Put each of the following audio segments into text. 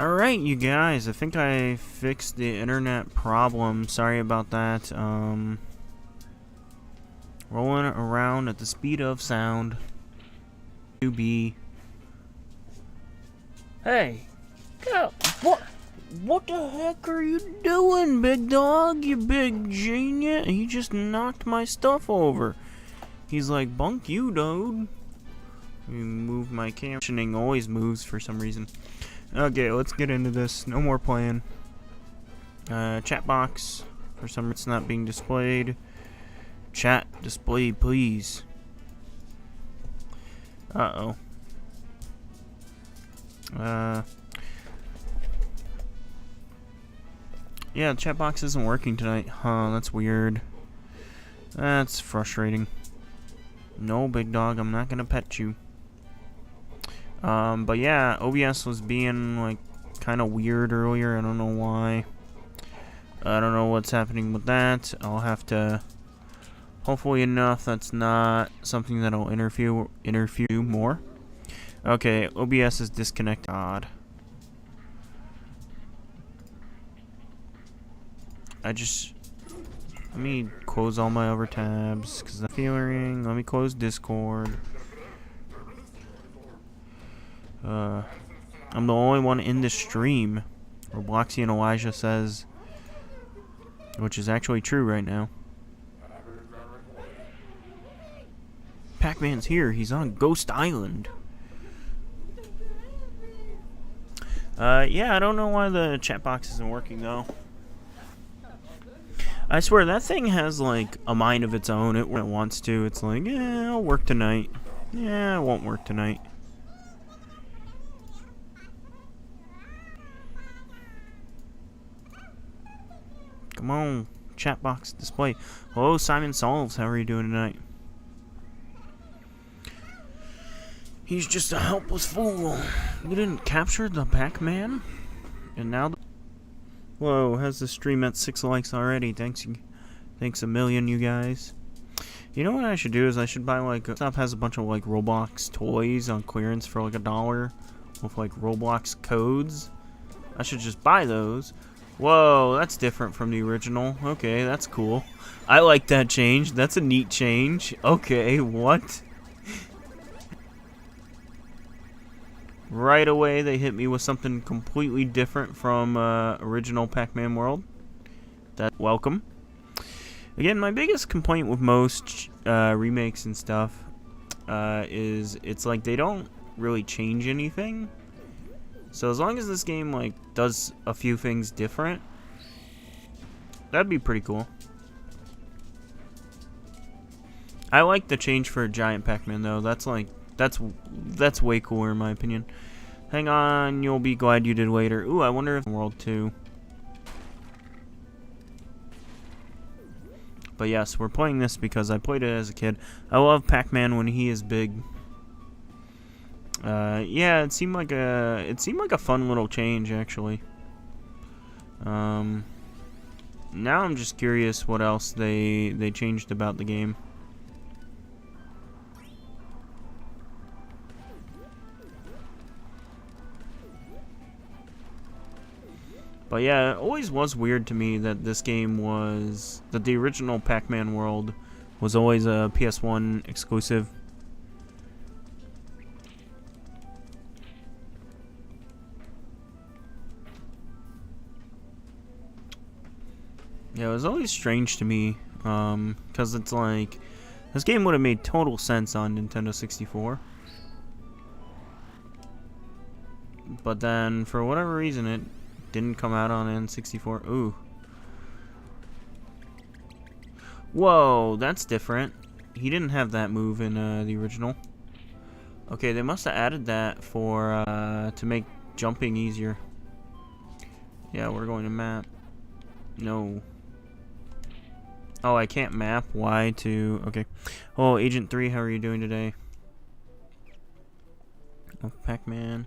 Alright, you guys, I think I fixed the internet problem. Sorry about that. Rolling around at the speed of sound. To be. Hey, what the heck are you doing, big dog? You big genius! He just knocked my stuff over. He's like, bunk you, dude. Let me move my camera. Always moves for some reason. Okay, let's get into this. No more playing. Chat box. For some reason it's not being displayed. Chat display, please. Uh-oh. Yeah, the chat box isn't working tonight. Huh, that's weird. That's frustrating. No, big dog, I'm not gonna pet you. But yeah, OBS was being, like, kind of weird earlier. I don't know why. I don't know what's happening with that. I'll have to... Hopefully enough that's not something that'll interfere more. Okay, OBS is disconnected. Odd. Let me close all my other tabs, because I'm feeling... Let me close Discord. I'm the only one in the stream. Galaxian Elijah says, which is actually true right now. Pac-Man's here. He's on Ghost Island. Yeah, I don't know why the chat box isn't working though. I swear that thing has like a mind of its own. When it wants to. It's like, yeah, I'll work tonight. Yeah, it won't work tonight. Come on, chat box display. Hello, Simon Solves. How are you doing tonight? He's just a helpless fool. You didn't capture the Pac-Man? And now... Whoa, has the stream at 6 likes already. Thanks a million, you guys. You know what I should do is I should buy, like... Shop has a bunch of, like, Roblox toys on clearance for, like, $1. With, like, Roblox codes. I should just buy those. Whoa, that's different from the original. Okay, that's cool. I like that change. That's a neat change. Okay, what? Right away, they hit me with something completely different from original Pac-Man world. That's welcome. Again, my biggest complaint with most remakes and stuff is it's like they don't really change anything. So as long as this game like does a few things different, that'd be pretty cool. I like the change for Giant Pac-Man though. That's like that's way cooler in my opinion. Hang on, you'll be glad you did later. Ooh, I wonder if World 2. But yes, we're playing this because I played it as a kid. I love Pac-Man when he is big. Yeah, it seemed like a fun little change actually. Now I'm just curious what else they changed about the game. But yeah, it always was weird to me that that the original Pac-Man world was always a PS1 exclusive. Yeah, it was always strange to me, because it's like, this game would have made total sense on Nintendo 64. But then, for whatever reason, it didn't come out on N64. Ooh. Whoa, that's different. He didn't have that move in the original. Okay, they must have added that for to make jumping easier. Yeah, we're going to map. No. Oh, I can't map Y to... Okay. Oh, Agent 3, how are you doing today? Oh, Pac-Man.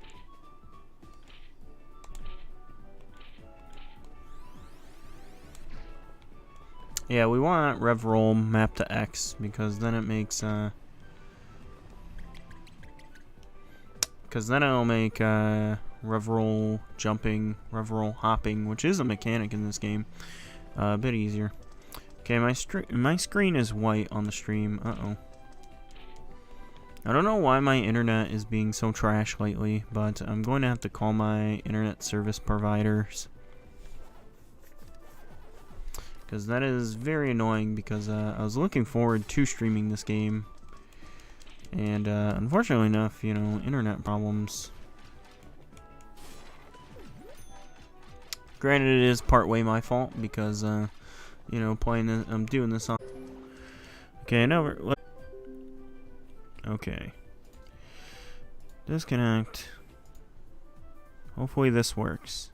Yeah, we want RevRoll map to X, because then it makes, because then it'll make, rev-roll, jumping, rev-roll, hopping, which is a mechanic in this game. A bit easier. Okay, my screen is white on the stream. Uh-oh. I don't know why my internet is being so trash lately, but I'm going to have to call my internet service providers. Because that is very annoying, because I was looking forward to streaming this game. And unfortunately enough, you know, internet problems. Granted, it is partway my fault, because, you know, I'm doing this on... Okay, now okay. Disconnect. Hopefully this works.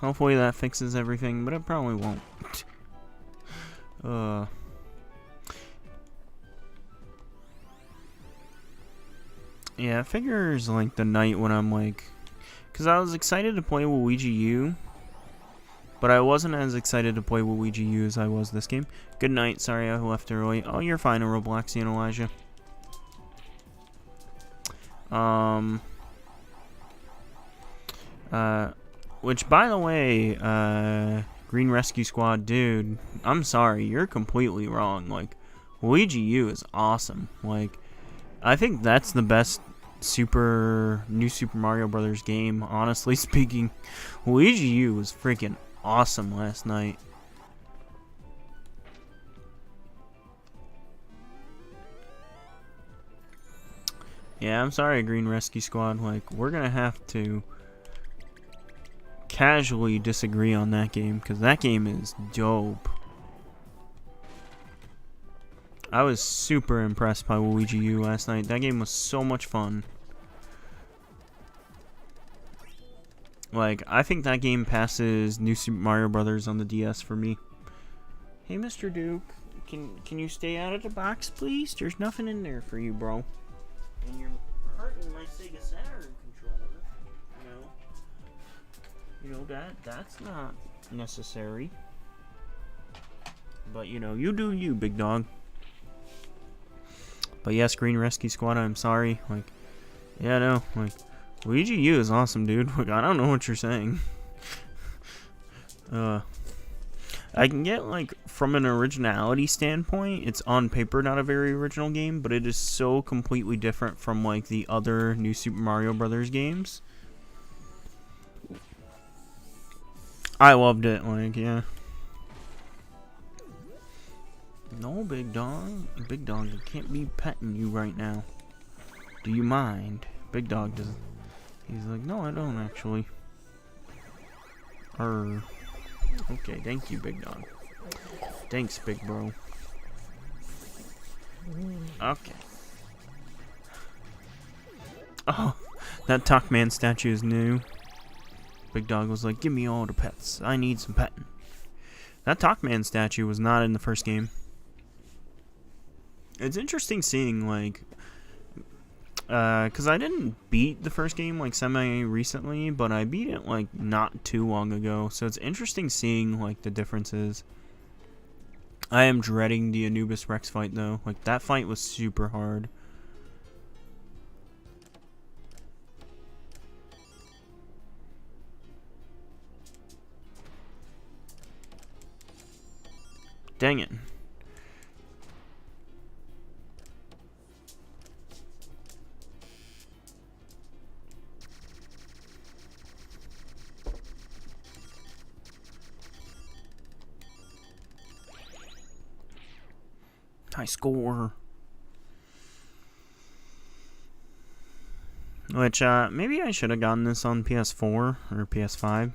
Hopefully that fixes everything, but it probably won't. Yeah, it figures like the night when I'm like... Because I was excited to play Luigi U, but I wasn't as excited to play Luigi U as I was this game. Good night, sorry I left early. Oh, you're fine, Robloxian Elijah. Which, by the way, Green Rescue Squad, dude, I'm sorry, you're completely wrong. Like, Luigi U is awesome. Like, I think that's the best new Super Mario Brothers game, honestly speaking. Luigi U was freaking awesome last night. Yeah, I'm sorry, Green Rescue Squad. Like, we're gonna have to casually disagree on that game, because that game is dope. I was super impressed by Luigi U last night. That game was so much fun. Like, I think that game passes New Super Mario Brothers on the DS for me. Hey, Mr. Duke, can you stay out of the box, please? There's nothing in there for you, bro. And you're hurting my Sega Saturn controller. You know that's not necessary. But you know, you do you, big dog. But yes, Green Rescue Squad, I'm sorry. Like, yeah, no, like, Luigi U is awesome, dude. Like, I don't know what you're saying. I can get, like, from an originality standpoint, it's on paper not a very original game, but it is so completely different from, like, the other new Super Mario Brothers games. I loved it, like, yeah. No, big dog. Big dog, I can't be petting you right now. Do you mind? Big dog doesn't. He's like, no, I don't actually. Okay, thank you, big dog. Thanks, big bro. Okay. Oh, that Pac-Man statue is new. Big dog was like, give me all the pets. I need some petting. That Pac-Man statue was not in the first game. It's interesting seeing, like, because I didn't beat the first game, like, semi-recently, but I beat it, like, not too long ago, so it's interesting seeing, like, the differences. I am dreading the Anubis Rex fight, though. Like, that fight was super hard. Dang it. High score. Which, maybe I should have gotten this on PS4 or PS5.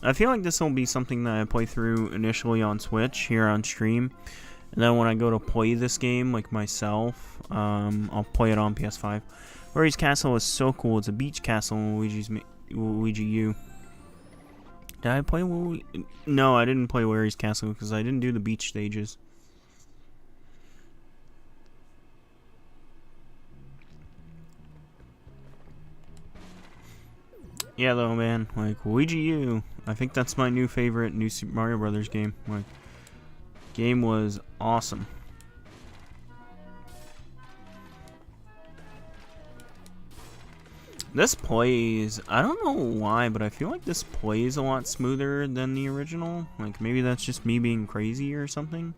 I feel like this will be something that I play through initially on Switch here on stream. And then when I go to play this game, like myself, I'll play it on PS5. Luigi's Castle is so cool. It's a beach castle in Luigi U. Did I play Luigi? No, I didn't play Luigi's Castle because I didn't do the beach stages. Yeah, though, man, like, Luigi U, I think that's my new favorite new Super Mario Brothers game. Like, game was awesome. This plays, I don't know why, but I feel like this plays a lot smoother than the original. Like, maybe that's just me being crazy or something.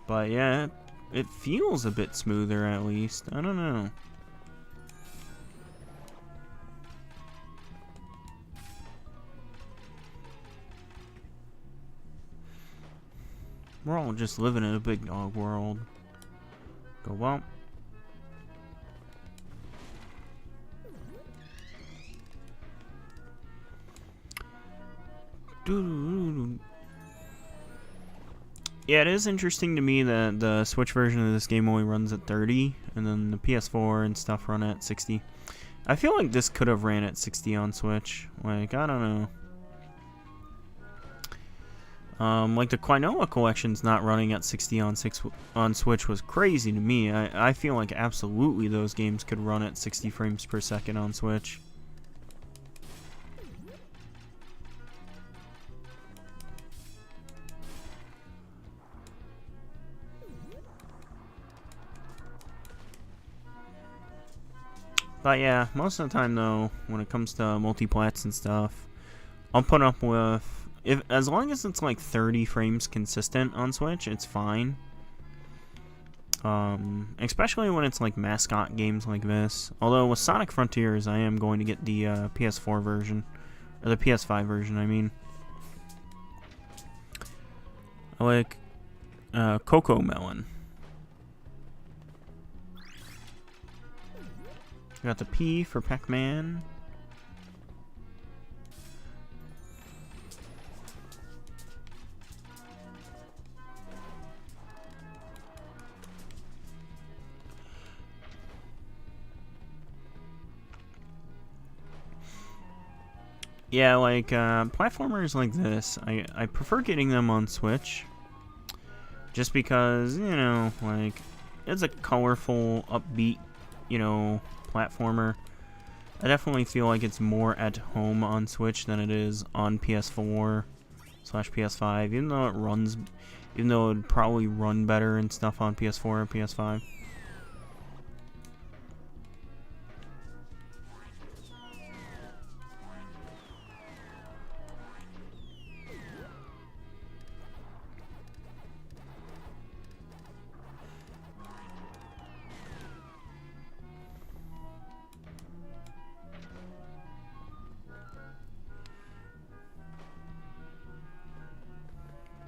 But yeah, it feels a bit smoother at least. I don't know. We're all just living in a big dog world. Go well. Yeah, it is interesting to me that the Switch version of this game only runs at 30, and then the PS4 and stuff run at 60. I feel like this could have ran at 60 on Switch. Like, I don't know. Like the Quinoa collection's not running at 60 on Switch was crazy to me. I feel like absolutely those games could run at 60 frames per second on Switch. But yeah, most of the time though, when it comes to multiplats and stuff, I'll put up with, as long as it's like 30 frames consistent on Switch, it's fine. Especially when it's like mascot games like this. Although with Sonic Frontiers, I am going to get the PS4 version, or the PS5 version, I mean. I like Cocoa Melon. Got the P for Pac-Man. Yeah, like platformers like this, I prefer getting them on Switch. Just because, you know, like, it's a colorful, upbeat, you know, platformer. I definitely feel like it's more at home on Switch than it is on PS4/PS5, even though it would probably run better and stuff on PS4 or PS5.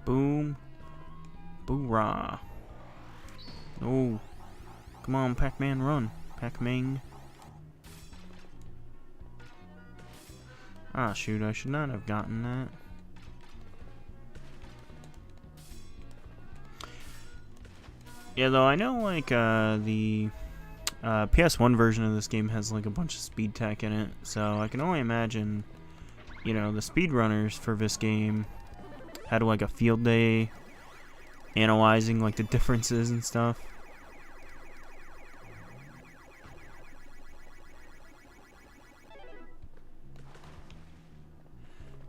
Boom. Boo-rah. Oh. Come on, Pac-Man, run. Pac-Man. Ah, shoot, I should not have gotten that. Yeah, though, I know, like, the PS1 version of this game has, like, a bunch of speed tech in it, so I can only imagine, you know, the speedrunners for this game had like a field day analyzing like the differences and stuff.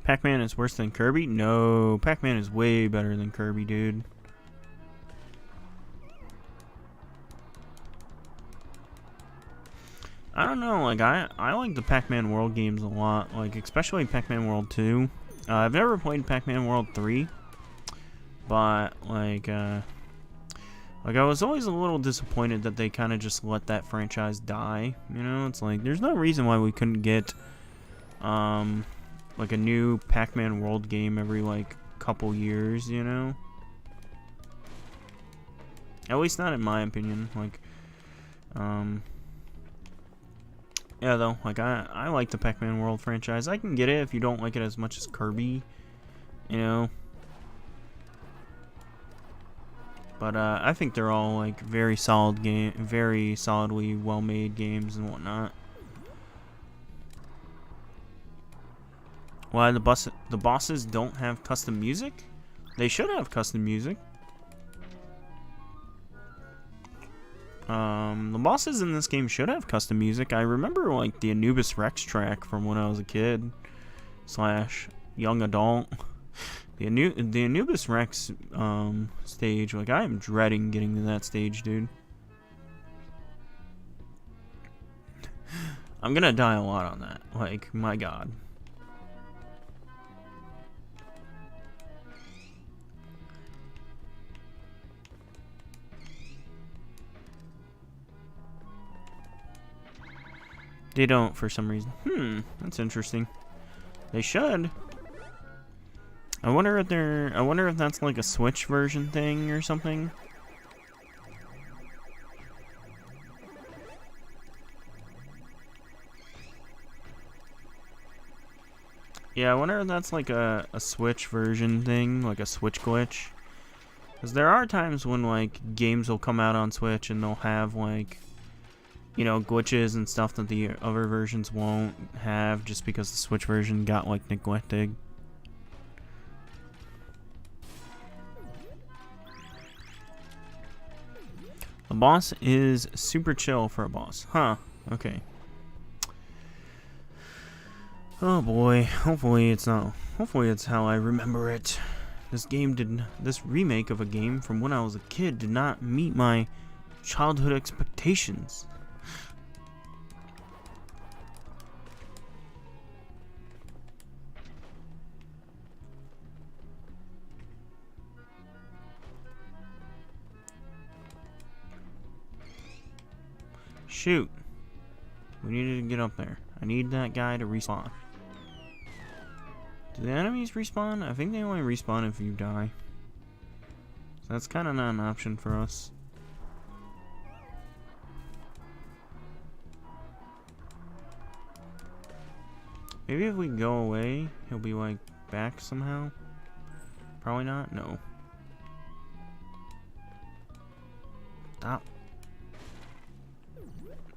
Pac-Man is worse than Kirby? No, Pac-Man is way better than Kirby, dude. I don't know, like I like the Pac-Man World games a lot, like especially Pac-Man World 2. I've never played Pac-Man World 3, but like I was always a little disappointed that they kind of just let that franchise die. You know, it's like there's no reason why we couldn't get like a new Pac-Man World game every like couple years. You know, at least not in my opinion. Like, yeah, though, like, I like the Pac-Man World franchise. I can get it if you don't like it as much as Kirby, you know. But, I think they're all, like, very solidly well-made games and whatnot. Why the bosses don't have custom music? They should have custom music. The bosses in this game should have custom music. I remember, like, the Anubis Rex track from when I was a kid / young adult. The Anubis Rex stage, like, I am dreading getting to that stage, dude. I'm gonna die a lot on that. Like, my god. They don't for some reason. That's interesting. They should. I wonder if that's like a Switch version thing or something. Yeah, I wonder if that's like a Switch version thing, like a Switch glitch. Because there are times when like games will come out on Switch and they'll have like, you know, glitches and stuff that the other versions won't have just because the Switch version got like neglected. The boss is super chill for a boss. Huh. Okay. Oh boy. Hopefully it's not. Hopefully it's how I remember it. This remake of a game from when I was a kid did not meet my childhood expectations. Shoot. We needed to get up there. I need that guy to respawn. Do the enemies respawn? I think they only respawn if you die. So that's kind of not an option for us. Maybe if we go away, he'll be like back somehow. Probably not. No. Stop.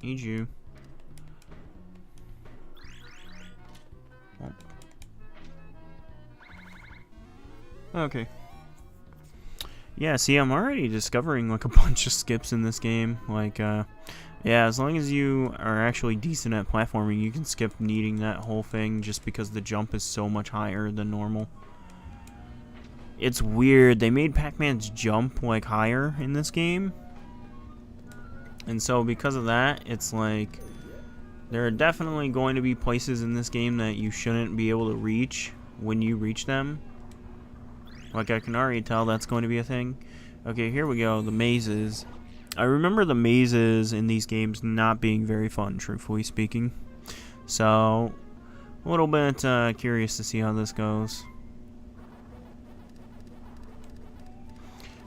Need you. Oh. Okay. Yeah, see, I'm already discovering like a bunch of skips in this game. Like, yeah, as long as you are actually decent at platforming, you can skip needing that whole thing just because the jump is so much higher than normal. It's weird. They made Pac-Man's jump like higher in this game. And so because of that, it's like there are definitely going to be places in this game that you shouldn't be able to reach when you reach them. Like, I can already tell that's going to be a thing. Okay, here we go. The mazes. I remember the mazes in these games not being very fun, truthfully speaking. So, a little bit curious to see how this goes.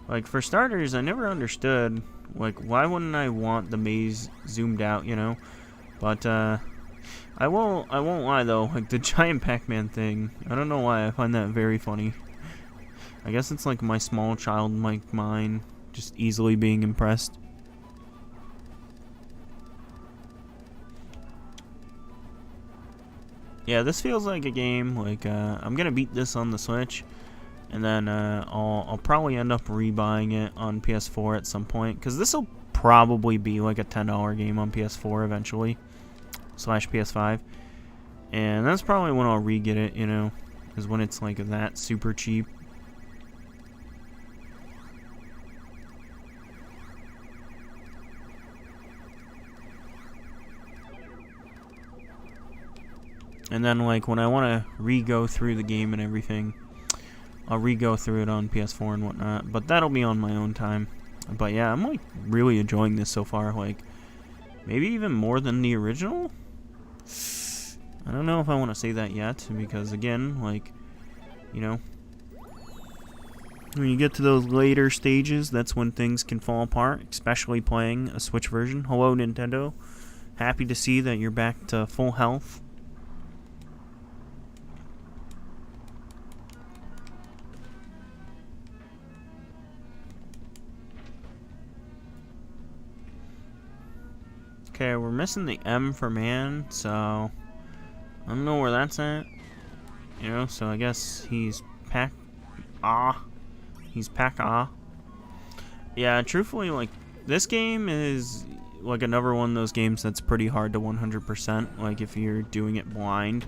Like, for starters, I never understood, like, why wouldn't I want the maze zoomed out, you know? But, I won't lie, though. Like, the giant Pac-Man thing, I don't know why, I find that very funny. I guess it's like my small child like mind just easily being impressed. Yeah, this feels like a game like I'm gonna beat this on the Switch, and then I'll probably end up rebuying it on PS4 at some point, because this will probably be like a $10 game on PS4 eventually, / PS5, and that's probably when I'll re-get it, you know, is when it's like that super cheap. And then, like, when I want to re-go through the game and everything, I'll re-go through it on PS4 and whatnot. But that'll be on my own time. But yeah, I'm, like, really enjoying this so far. Like, maybe even more than the original? I don't know if I want to say that yet. Because, again, like, you know, when you get to those later stages, that's when things can fall apart. Especially playing a Switch version. Hello, Nintendo. Happy to see that you're back to full health. Okay, we're missing the M for man, so I don't know where that's at. You know, so I guess he's Pac-Ah. He's Pac-Ah. Yeah, truthfully, like, this game is like another one of those games that's pretty hard to 100%, like if you're doing it blind.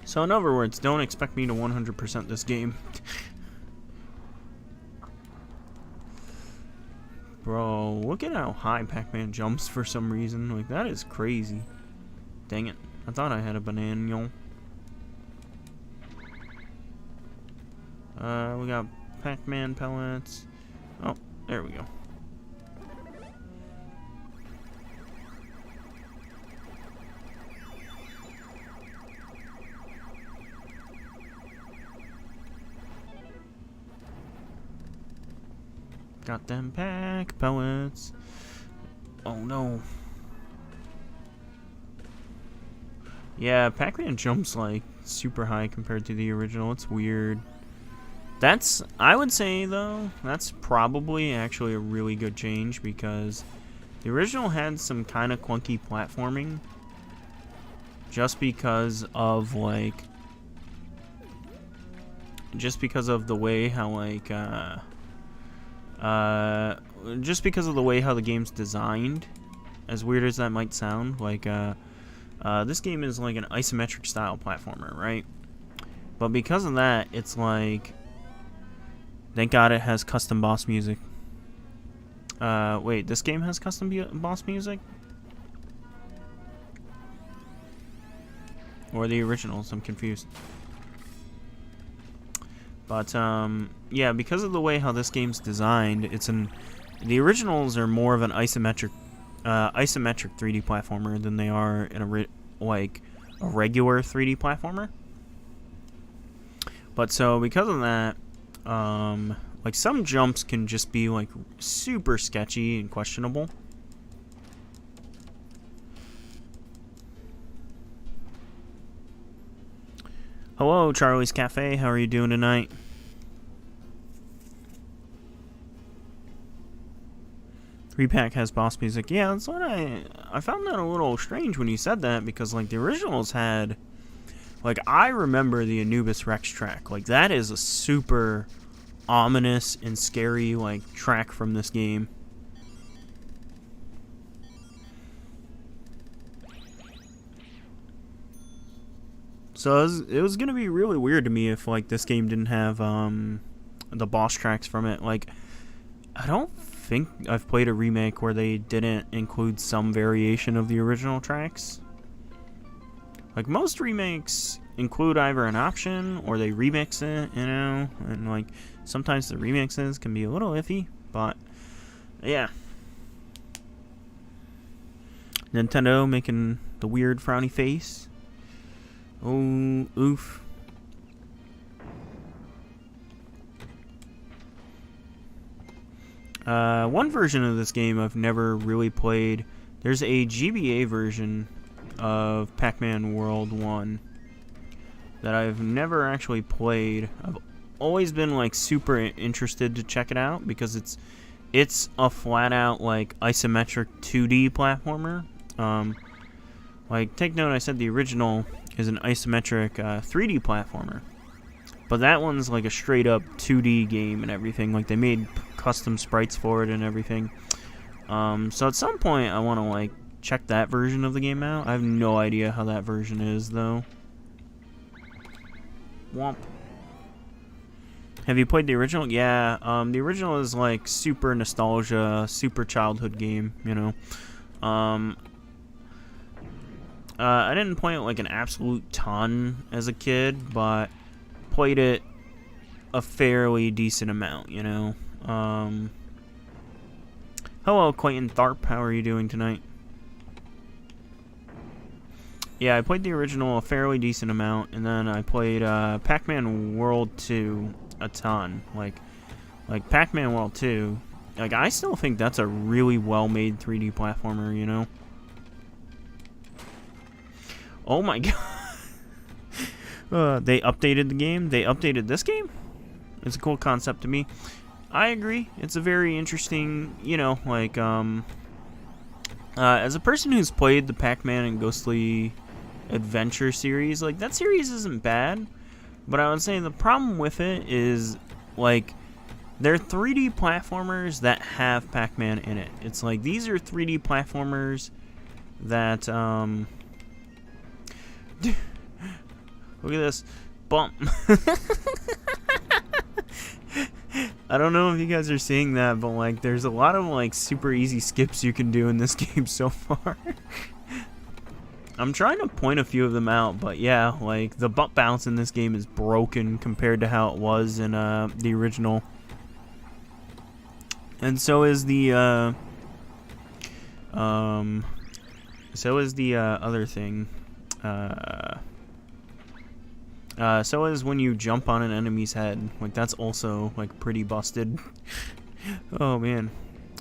So in other words, don't expect me to 100% this game. Bro, look at how high Pac-Man jumps for some reason. Like, that is crazy. Dang it. I thought I had a banana. We got Pac-Man pellets. Oh, there we go. Got them Pac pellets. Oh no. Yeah, Pac-Man jumps like super high compared to the original. It's weird. That's, I would say though, that's probably actually a really good change because the original had some kind of clunky platforming just because of like, the way how like, just because of the way how the game's designed, as weird as that might sound, like, this game is like an isometric style platformer, right? But because of that, it's like, thank God it has custom boss music. Wait, this game has custom boss music? Or the originals? I'm confused. But, yeah, because of the way how this game's designed, the originals are more of an isometric 3D platformer than they are in a regular 3D platformer. But so, because of that, like, some jumps can just be, like, super sketchy and questionable. Hello, Charlie's Cafe. How are you doing tonight? Re-Pac has boss music. Yeah, that's what I found that a little strange when you said that, because, like, the originals had, like, I remember the Anubis Rex track. Like, that is a super ominous and scary, like, track from this game. So it was gonna be really weird to me if, like, this game didn't have the boss tracks from it. Like, I don't think I've played a remake where they didn't include some variation of the original tracks. Like, most remakes include either an option or they remix it, you know, and like sometimes the remixes can be a little iffy, but yeah. Nintendo making the weird frowny face. Oh, oof. One version of this game I've never really played. There's a GBA version of Pac-Man World 1 that I've never actually played. I've always been like super interested to check it out because it's a flat out like isometric 2D platformer. Like, take note, I said the original is an isometric 3D platformer, but that one's like a straight up 2D game and everything. Like, they made custom sprites for it and everything. So at some point I want to like check that version of the game out. I have no idea how that version is though. Womp. Have you played the original? Yeah, the original is like super nostalgia, super childhood game, you know. I didn't play it like an absolute ton as a kid, but played it a fairly decent amount, you know. Hello, Clayton Tharp. How are you doing tonight? Yeah, I played the original a fairly decent amount, and then I played Pac-Man World 2 a ton. Like Pac-Man World 2, like, I still think that's a really well-made 3D platformer, you know. Oh my god. They updated the game. They updated this game? It's a cool concept to me. I agree. It's a very interesting, you know, like, as a person who's played the Pac-Man and Ghostly Adventure series, like, that series isn't bad, but I would say the problem with it is, like, they're 3D platformers that have Pac-Man in it. It's like, these are 3D platformers that, Look at this. Bump. I don't know if you guys are seeing that, but like there's a lot of like super easy skips you can do in this game so far. I'm trying to point a few of them out, but yeah, like the bump bounce in this game is broken compared to how it was in the original. And so is the other thing. So is when you jump on an enemy's head. Like that's also like pretty busted. Oh man.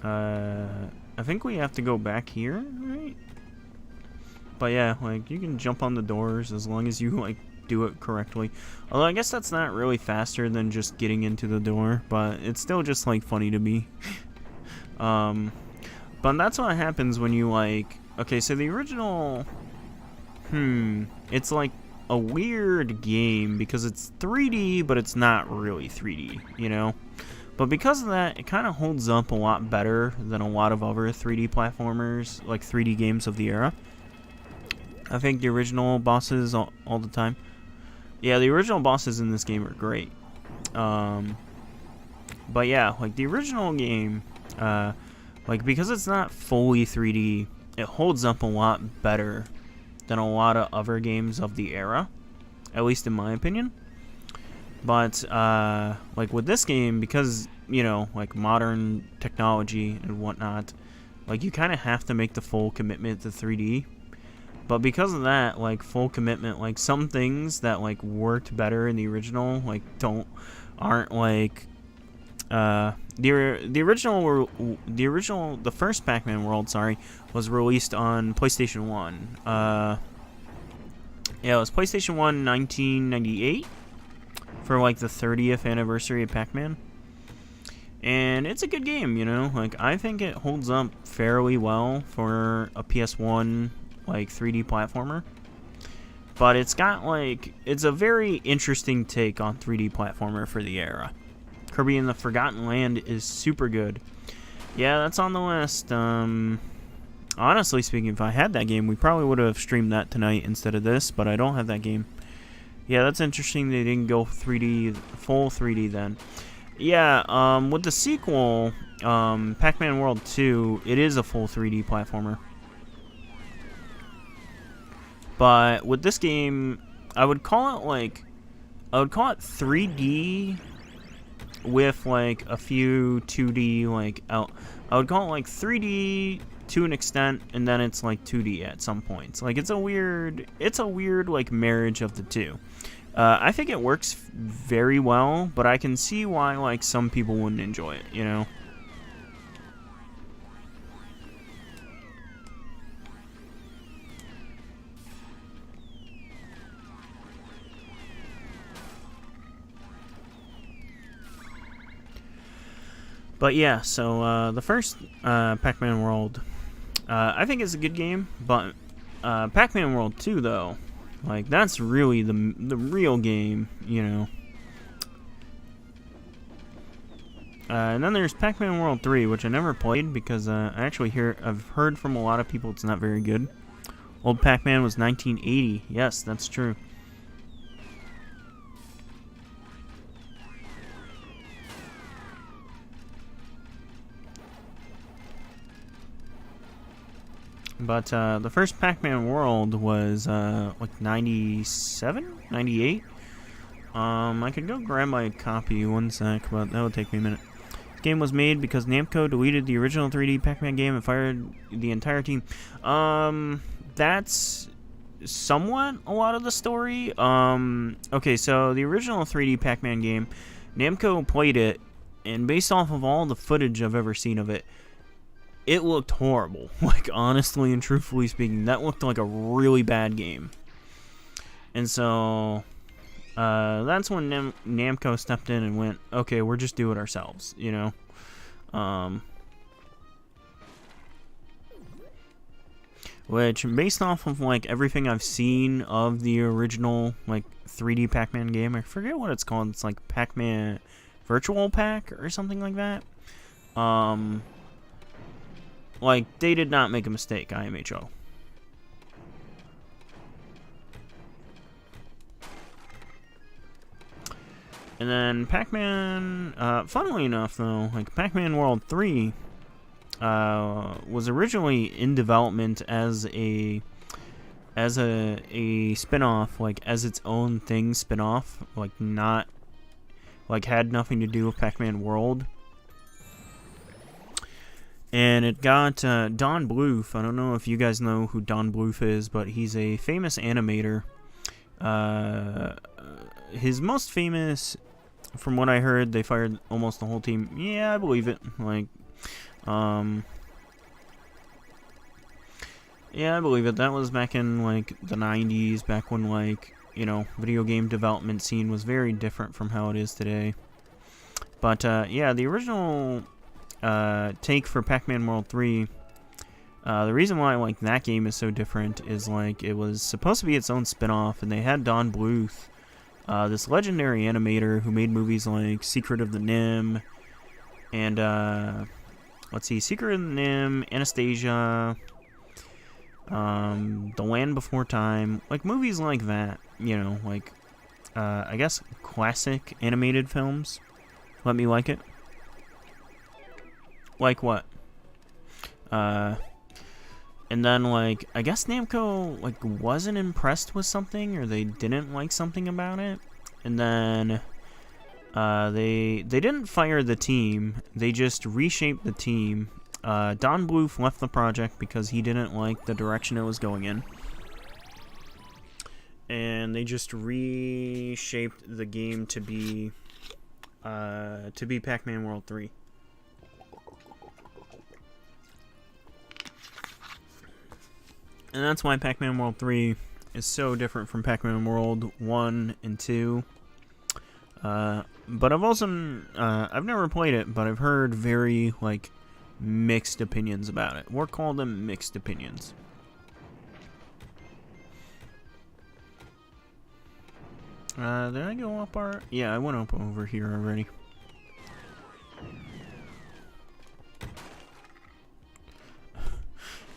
I think we have to go back here, right? But yeah, like you can jump on the doors as long as you like do it correctly. Although I guess that's not really faster than just getting into the door, but it's still just like funny to me. But that's what happens when you like. Okay, so the original. It's like a weird game because it's 3D, but it's not really 3D, you know? But because of that, it kind of holds up a lot better than a lot of other 3D platformers, like 3D games of the era. I think the original bosses all the time. Yeah, the original bosses in this game are great. But yeah, like the original game, like because it's not fully 3D, it holds up a lot better than a lot of other games of the era, at least in my opinion. But like with this game, because you know, like modern technology and whatnot, like you kind of have to make the full commitment to 3D. But because of that, like full commitment, like some things that like worked better in the original, like aren't like the first Pac-Man World, sorry, was released on PlayStation 1. Yeah, it was PlayStation 1 1998 for like the 30th anniversary of Pac-Man. And it's a good game, you know? Like I think it holds up fairly well for a PS1 like 3D platformer. But it's got like it's a very interesting take on 3D platformer for the era. Kirby and the Forgotten Land is super good. Yeah, that's on the list. Honestly speaking, if I had that game, we probably would have streamed that tonight instead of this, but I don't have that game. Yeah, that's interesting they didn't go 3D, full 3D then. Yeah, with the sequel, Pac-Man World 2, it is a full 3D platformer. But with this game, I would call it 3D with like a few 2D like out. I would call it like 3D to an extent, and then it's like 2D at some points. Like it's a weird like marriage of the two. I think it works very well, but I can see why like some people wouldn't enjoy it, you know. But yeah, so the first Pac-Man World, I think is a good game, but Pac-Man World 2 though, like that's really the real game, you know. And then there's Pac-Man World 3, which I never played because I've heard from a lot of people it's not very good. Old Pac-Man was 1980. Yes, that's true. But the first Pac-Man World was like 97, 98. I could go grab my copy one sec, but that would take me a minute. This game was made because Namco deleted the original 3D Pac-Man game and fired the entire team. That's somewhat a lot of the story. Okay, so the original 3D Pac-Man game, Namco played it, and based off of all the footage I've ever seen of it, it looked horrible. Like, honestly and truthfully speaking, that looked like a really bad game. And so that's when Namco stepped in and went, okay, we're just do it ourselves, you know? Which, based off of, like, everything I've seen of the original, like, 3D Pac-Man game, I forget what it's called. It's like Pac-Man Virtual Pac or something like that. Like, they did not make a mistake, IMHO. And then Pac-Man, funnily enough though, like Pac-Man World 3 was originally in development as a spin-off, like as its own thing spin-off, like not, like had nothing to do with Pac-Man World. And it got Don Bluth. I don't know if you guys know who Don Bluth is, but he's a famous animator. His most famous, from what I heard, they fired almost the whole team. Yeah, I believe it. Like, yeah, I believe it. That was back in, like, the 90s, back when, like, you know, video game development scene was very different from how it is today. But, yeah, the original take for Pac-Man World 3, the reason why, like, that game is so different is, like, it was supposed to be its own spin-off, and they had Don Bluth, this legendary animator who made movies like Secret of the Nim, and, let's see, Secret of the Nim, Anastasia, The Land Before Time, like, movies like that, you know, like, I guess classic animated films. Let me like it. Like what? And then, like, I guess Namco, like, wasn't impressed with something, or they didn't like something about it, and then, they didn't fire the team, they just reshaped the team. Don Bluth left the project because he didn't like the direction it was going in, and they just reshaped the game to be Pac-Man World 3. And that's why Pac-Man World 3 is so different from Pac-Man World 1 and 2. But I've also, I've never played it, but I've heard very, like, mixed opinions about it. We'll call them mixed opinions. Did I go up our... Yeah, I went up over here already.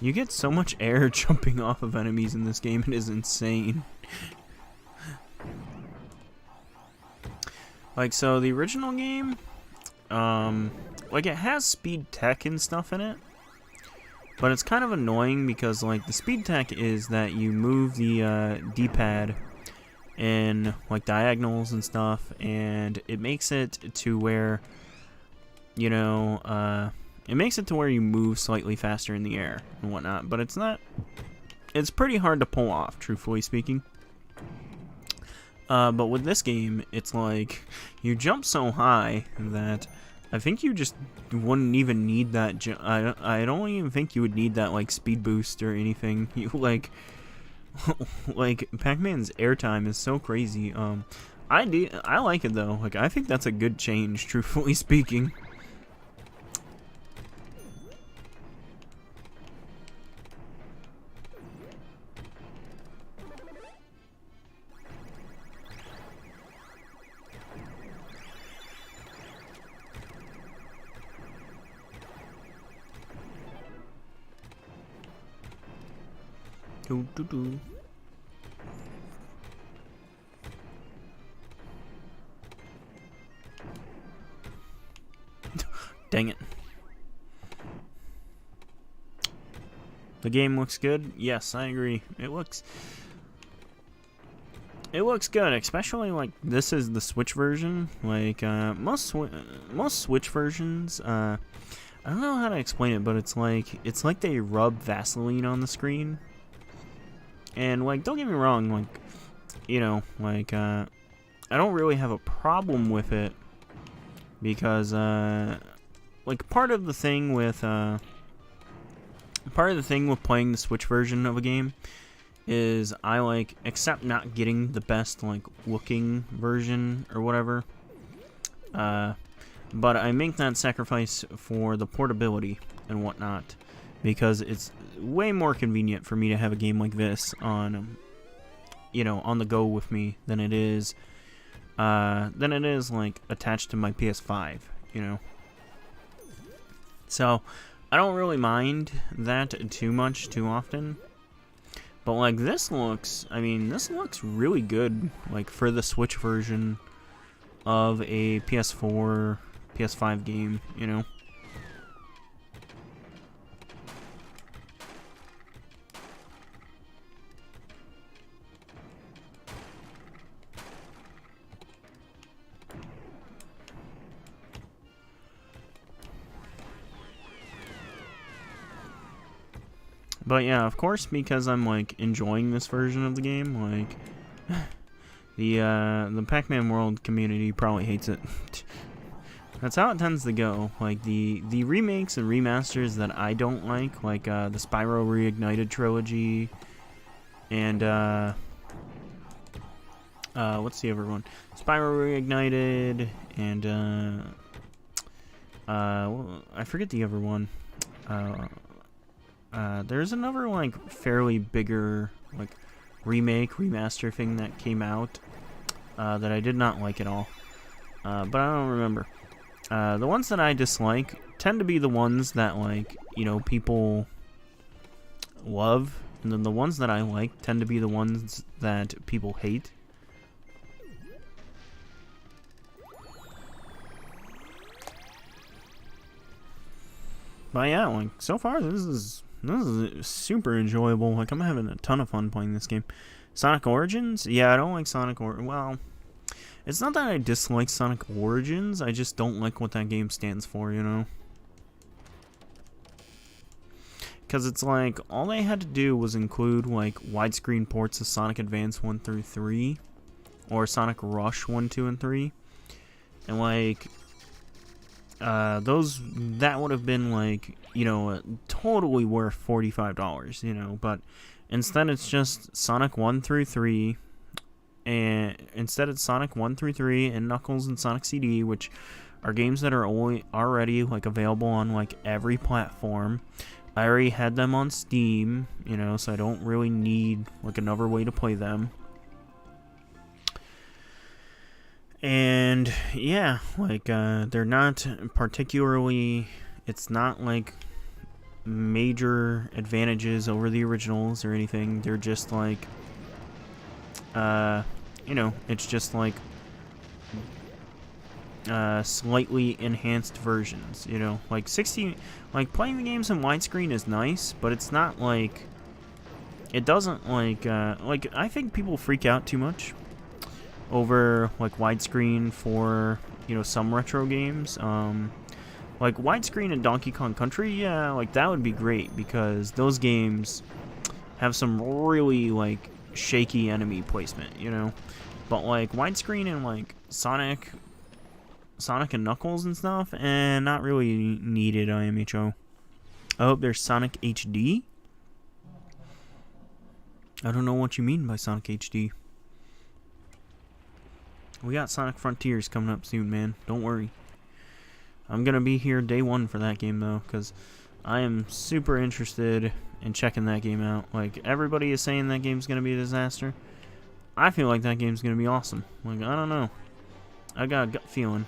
You get so much air jumping off of enemies in this game, it is insane. Like, so the original game, like, it has speed tech and stuff in it, but it's kind of annoying because, like, the speed tech is that you move the D-pad in, like, diagonals and stuff, and it makes it to where, you know, it makes it to where you move slightly faster in the air and whatnot, but it's not, it's pretty hard to pull off, truthfully speaking. But with this game, it's like, you jump so high that I think you just wouldn't even need that, I don't even think you would need that, like, speed boost or anything. You, like, like, Pac-Man's airtime is so crazy. I like it, though. Like, I think that's a good change, truthfully speaking. Dang it. The game looks good. Yes, I agree. It looks good, especially, like, this is the Switch version. Like, most Switch versions, I don't know how to explain it, but it's like they rub Vaseline on the screen. And, like, don't get me wrong, like, you know, like, I don't really have a problem with it, because, like, part of the thing with playing the Switch version of a game is I, like, accept not getting the best, like, looking version or whatever, but I make that sacrifice for the portability and whatnot, because it's way more convenient for me to have a game like this on, you know, on the go with me than it is like attached to my PS5, you know. So I don't really mind that too much too often. But, like, this looks, I mean, this looks really good, like, for the Switch version. of a PS4, PS5 game, you know? But yeah, of course, because I'm like enjoying this version of the game, like the Pac-Man world community probably hates it. That's how it tends to go. Like the remakes and remasters that I don't like the Spyro Reignited trilogy, and what's the other one? Spyro Reignited, and I forget the other one. There's another like fairly bigger like remake remaster thing that came out that I did not like at all, but I don't remember. The ones that I dislike tend to be the ones that like people love, and then the ones that I like tend to be the ones that people hate. But yeah, like so far this is super enjoyable. Like I'm having a ton of fun playing this game. Sonic Origins? Yeah, I don't like well, it's not that I dislike Sonic Origins, I just don't like what that game stands for, you know? Because it's like, all they had to do was include, like, widescreen ports of Sonic Advance 1 through 3, or Sonic Rush 1, 2, and 3, and, like, that would have been, like, totally worth $45, but instead it's just Sonic 1 through 3, and instead it's Sonic 1 through 3 and Knuckles and Sonic CD, which are games that are already like available on like every platform. I already had them on Steam, so I don't really need like another way to play them. And yeah, like they're not particularly, it's not like major advantages over the originals or anything. They're just like it's just like slightly enhanced versions, like playing the games in widescreen is nice, but it's not like, it doesn't like I think people freak out too much over like widescreen for some retro games. Like widescreen in Donkey Kong Country, yeah, like that would be great because those games have some really like shaky enemy placement, but like widescreen and like Sonic and Knuckles and stuff, and not really needed. IMHO. I hope there's Sonic HD. I don't know what you mean by Sonic HD. We got Sonic Frontiers coming up soon, man. Don't worry. I'm gonna be here day one for that game though, because I am super interested in checking that game out. Like, everybody is saying that game's gonna be a disaster. I feel like that game's gonna be awesome. Like, I don't know. I got a gut feeling.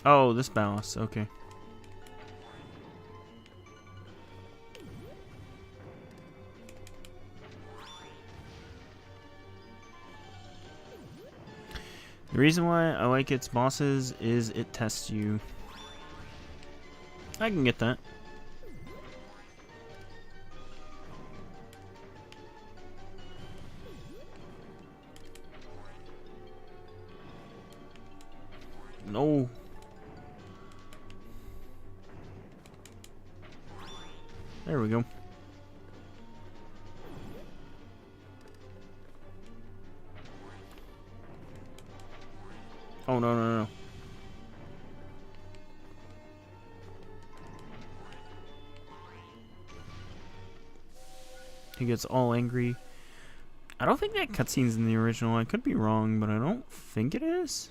Oh, this ballast. Okay. The reason why I like its bosses is it tests you. I can get that. No. There we go. Oh, no. He gets all angry. I don't think that cutscene's in the original. I could be wrong, but I don't think it is.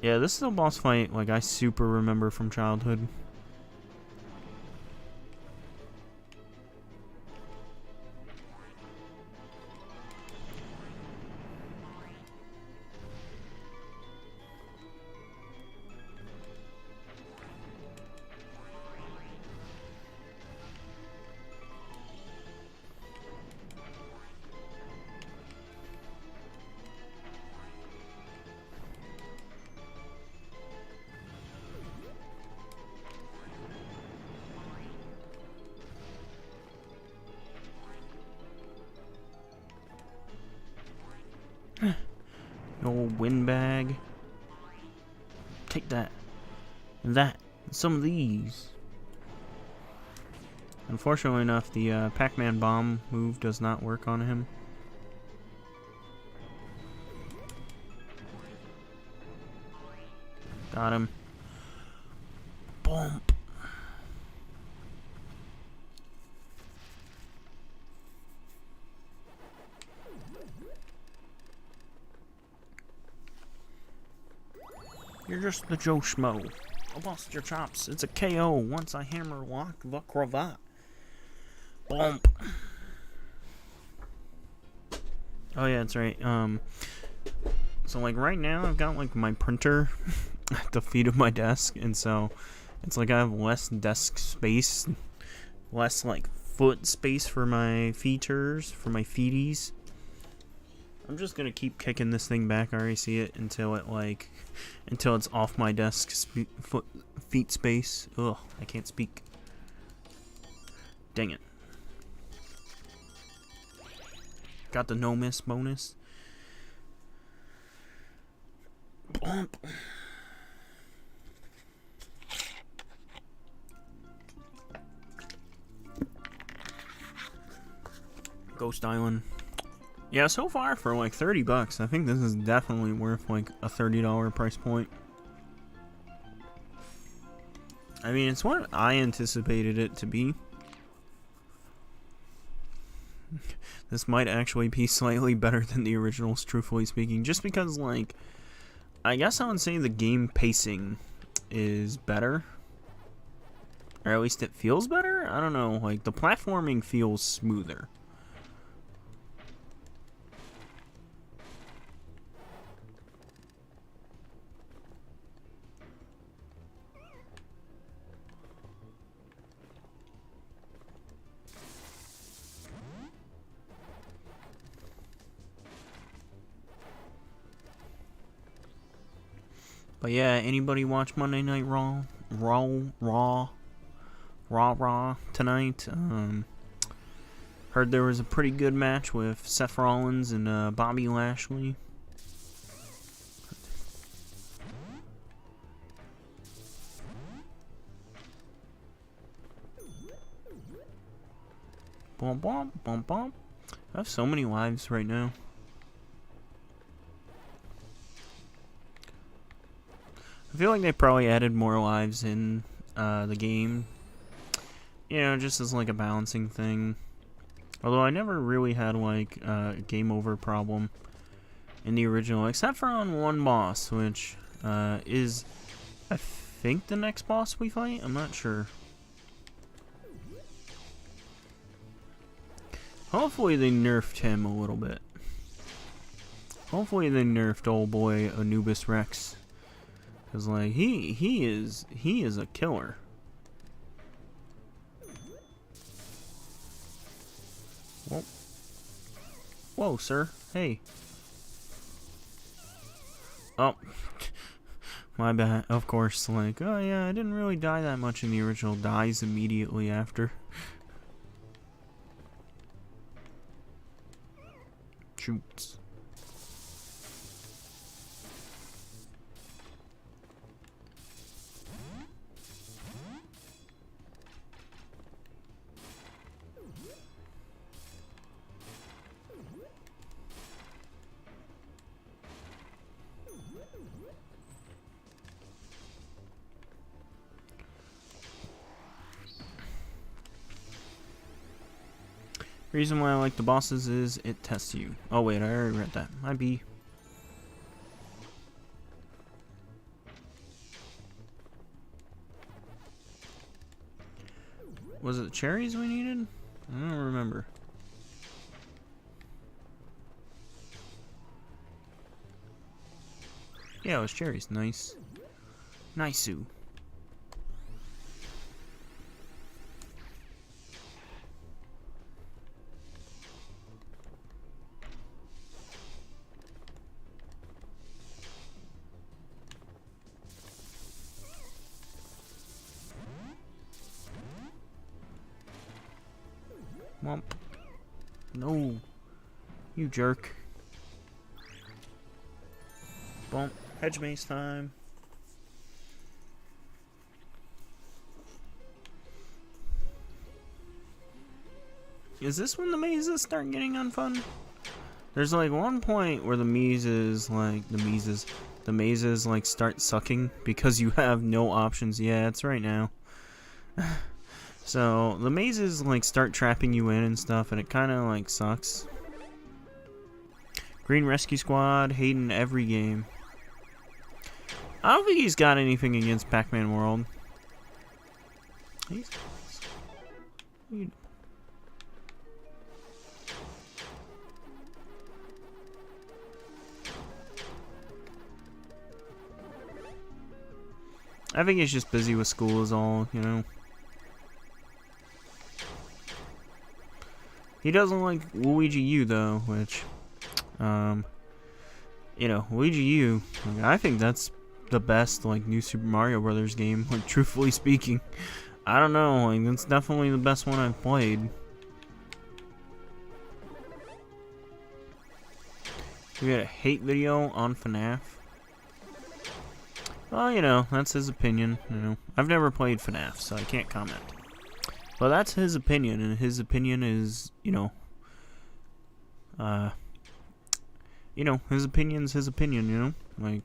Yeah, this is a boss fight like I super remember from childhood. old windbag. Take that. And that. And some of these. Unfortunately enough, the Pac-Man bomb move does not work on him. Got him. Bump. You're just the Joe Schmo. I lost your chops. It's a KO once I hammer lock the cravat. Bump. Oh yeah, that's right. So like right now I've got like my printer at the feet of my desk, and so it's like I have less desk space, less like foot space for my features, for my feeties. I'm just gonna keep kicking this thing back. I already see it until it's off my desk feet space. Ugh, I can't speak. Dang it. Got the no miss bonus. Bump. Ghost Island. Yeah, so far for like $30, I think this is definitely worth like a $30 price point. I mean, it's what I anticipated it to be. This might actually be slightly better than the originals, truthfully speaking, just because, like, I guess I would say the game pacing is better. Or at least it feels better? I don't know, like, the platforming feels smoother. But yeah, anybody watch Monday Night Raw tonight? Heard there was a pretty good match with Seth Rollins and Bobby Lashley. Bump bump bump bump. I have so many lives right now. I feel like they probably added more lives in the game, you know, just as like a balancing thing. Although I never really had like a game over problem in the original, except for on one boss, which is, I think, the next boss we fight. I'm not sure. Hopefully they nerfed him a little bit. Hopefully they nerfed old boy Anubis Rex. Cause like he is a killer. Whoa, whoa, sir. Hey. Oh, my bad. Of course. Like, oh yeah, I didn't really die that much in the original. Dies immediately after. Shoots. Reason why I like the bosses is it tests you. Oh wait, I already read that. My B. Was it cherries we needed? I don't remember. Yeah, it was cherries. Nice. Nice-oo. Womp. No. You jerk. Hedge maze time. Is this when the mazes start getting unfun? There's like one point where the mazes like start sucking because you have no options. Yeah, it's right now. So the mazes like start trapping you in and stuff, and it kind of like sucks. Green Rescue Squad, hating every game. I don't think he's got anything against Pac-Man World. I think he's just busy with school is all, you know. He doesn't like Luigi U though, which, you know, Luigi U, like, I think that's the best, like, new Super Mario Brothers game, like, truthfully speaking. I don't know, like, that's definitely the best one I've played. We had a hate video on FNAF. Well, you know, that's his opinion, you know. I've never played FNAF, so I can't comment. But that's his opinion, and his opinion is, you know, his opinion's his opinion, you know? Like,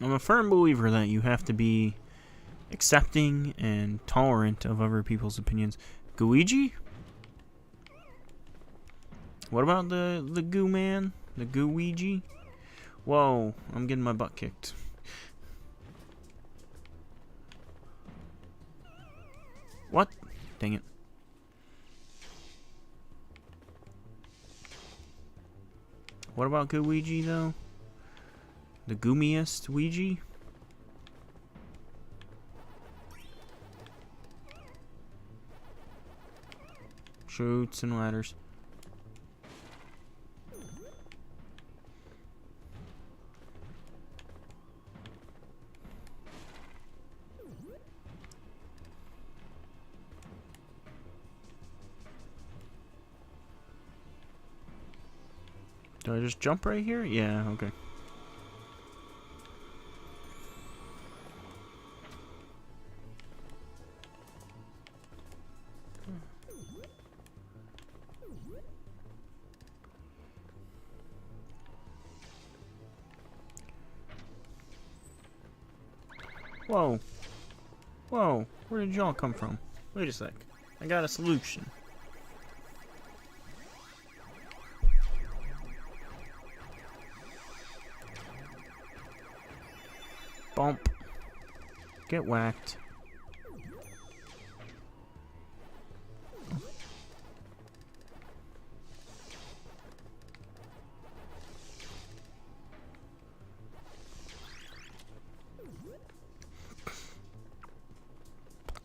I'm a firm believer that you have to be accepting and tolerant of other people's opinions. Gooigi? What about the goo man? The Gooigi? Whoa, I'm getting my butt kicked. What? Dang it. What about Gooigi though? The goomiest Ouija? Chutes and ladders. Do I just jump right here? Yeah, okay. Whoa. Whoa. Where did y'all come from? Wait a sec. I got a solution. Bump. Get whacked.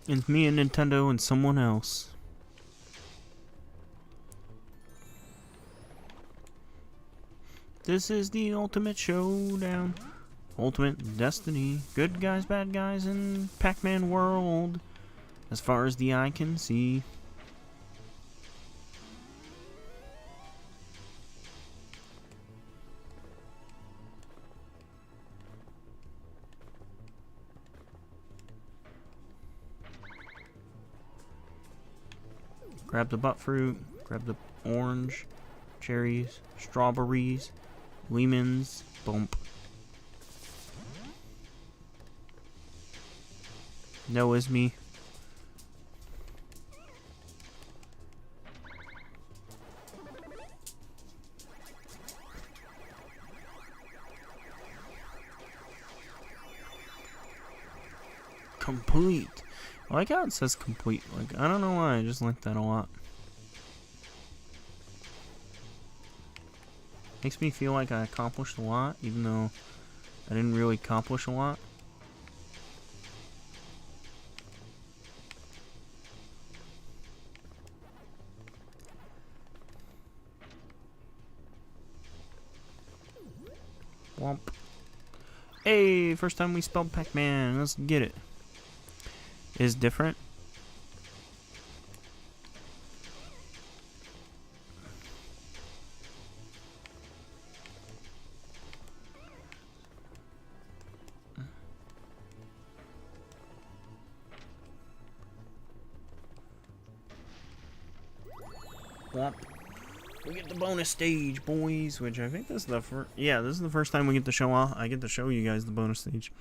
It's me and Nintendo and someone else. This is the ultimate showdown. Ultimate destiny. Good guys, bad guys in Pac-Man world. As far as the eye can see. Grab the butt fruit. Grab the orange, cherries, strawberries, lemons. Bump. No is me. Complete. I like how it says complete. Like, I don't know why, I just like that a lot. Makes me feel like I accomplished a lot, even though I didn't really accomplish a lot. Womp. Hey, first time we spelled Pac-Man. Let's get it. Is different. Womp. We get the bonus stage, boys, which I think this is the first. Yeah, this is the first time we get to show off. I get to show you guys the bonus stage.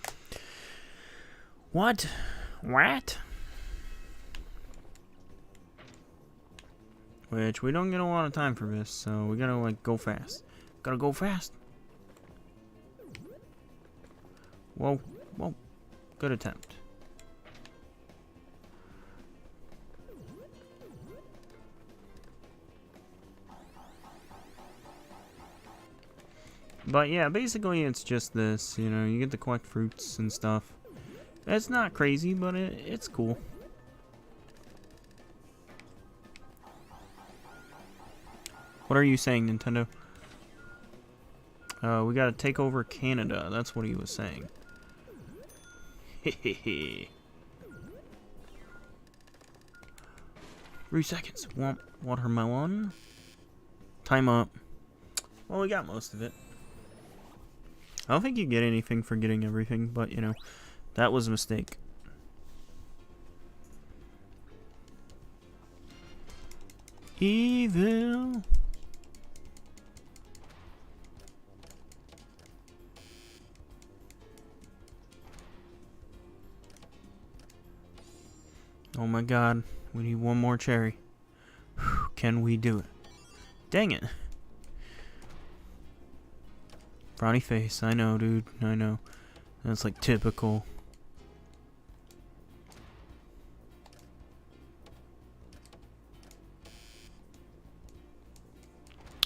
What? What? Which we don't get a lot of time for this, so we gotta like go fast. Gotta go fast. Whoa, whoa. Good attempt. But yeah, basically it's just this, you know, you get to collect fruits and stuff. It's not crazy, but it's cool. What are you saying, Nintendo? We gotta take over Canada. That's what he was saying. Hehehe. 3 seconds. Watermelon. Time up. Well, we got most of it. I don't think you get anything for getting everything, but, you know, that was a mistake. Evil. Oh my god, we need one more cherry. Can we do it? Dang it. Frowny face, I know, dude, I know. That's like typical.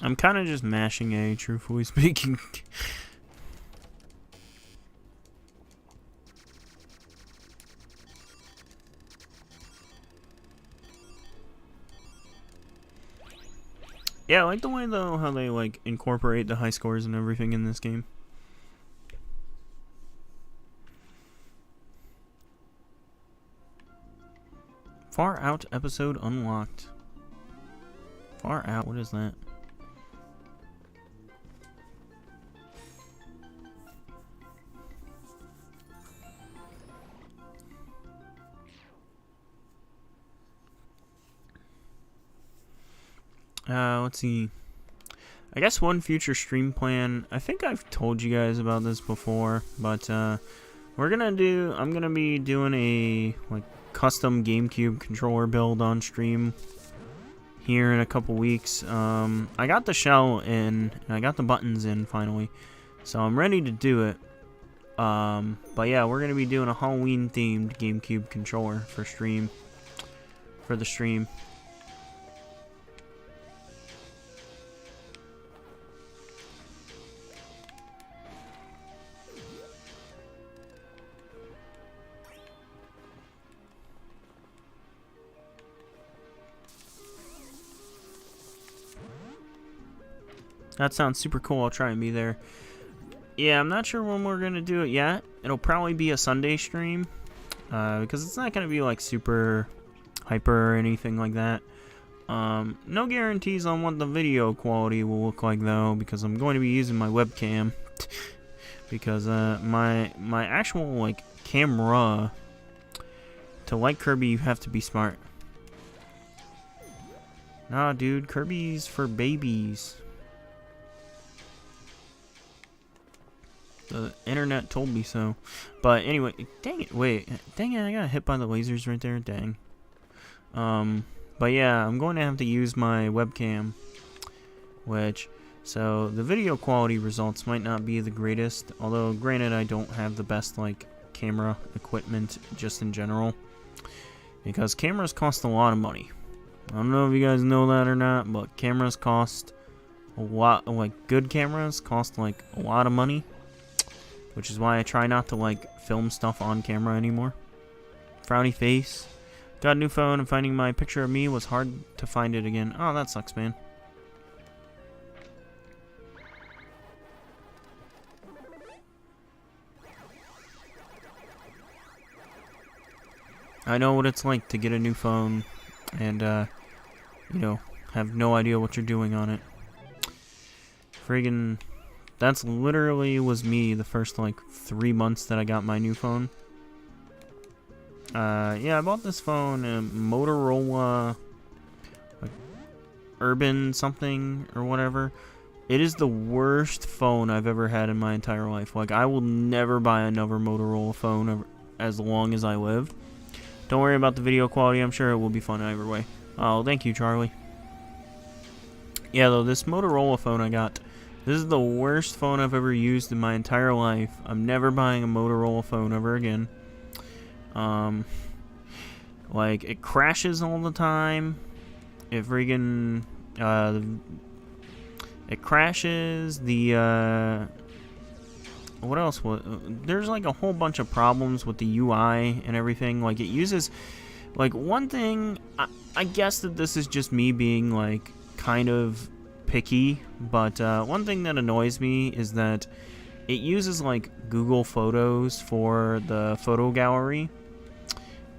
I'm kind of just mashing A, truthfully speaking. Yeah, I like the way, though, how they, like, incorporate the high scores and everything in this game. Far Out episode unlocked. Far Out, what is that? Let's see. I guess one future stream plan. I think I've told you guys about this before, but I'm gonna be doing a like custom GameCube controller build on stream here in a couple weeks. I got the shell in, and I got the buttons in finally, so I'm ready to do it. But yeah, we're gonna be doing a Halloween themed GameCube controller for the stream. That sounds super cool. I'll try and be there. Yeah, I'm not sure when we're going to do it yet. It'll probably be a Sunday stream. Because it's not going to be like super hyper or anything like that. No guarantees on what the video quality will look like though. Because I'm going to be using my webcam. Because my actual like camera... To like Kirby, you have to be smart. Nah, dude. Kirby's for babies. The internet told me so. But anyway, dang it, dang it, I got hit by the lasers right there, dang. But yeah, I'm going to have to use my webcam, so the video quality results might not be the greatest, although granted I don't have the best, like, camera equipment just in general, because cameras cost a lot of money. I don't know if you guys know that or not, but cameras cost a lot, like, good cameras cost, like, a lot of money. Which is why I try not to, like, film stuff on camera anymore. Frowny face. Got a new phone and finding my picture of me was hard to find it again. Oh, that sucks, man. I know what it's like to get a new phone and, you know, have no idea what you're doing on it. Friggin'... That's literally was me the first, like, 3 months that I got my new phone. Yeah, I bought this phone, Motorola, like, Urban something or whatever. It is the worst phone I've ever had in my entire life. Like, I will never buy another Motorola phone as long as I live. Don't worry about the video quality. I'm sure it will be fun either way. Oh, thank you, Charlie. Yeah, though, this Motorola phone I got, this is the worst phone I've ever used in my entire life. I'm never buying a Motorola phone ever again. Like, it crashes all the time. It friggin', it crashes. What else? There's like a whole bunch of problems with the UI and everything. Like, it uses, like, one thing, I guess that this is just me being, like, kind of picky, but one thing that annoys me is that it uses, like, Google Photos for the photo gallery.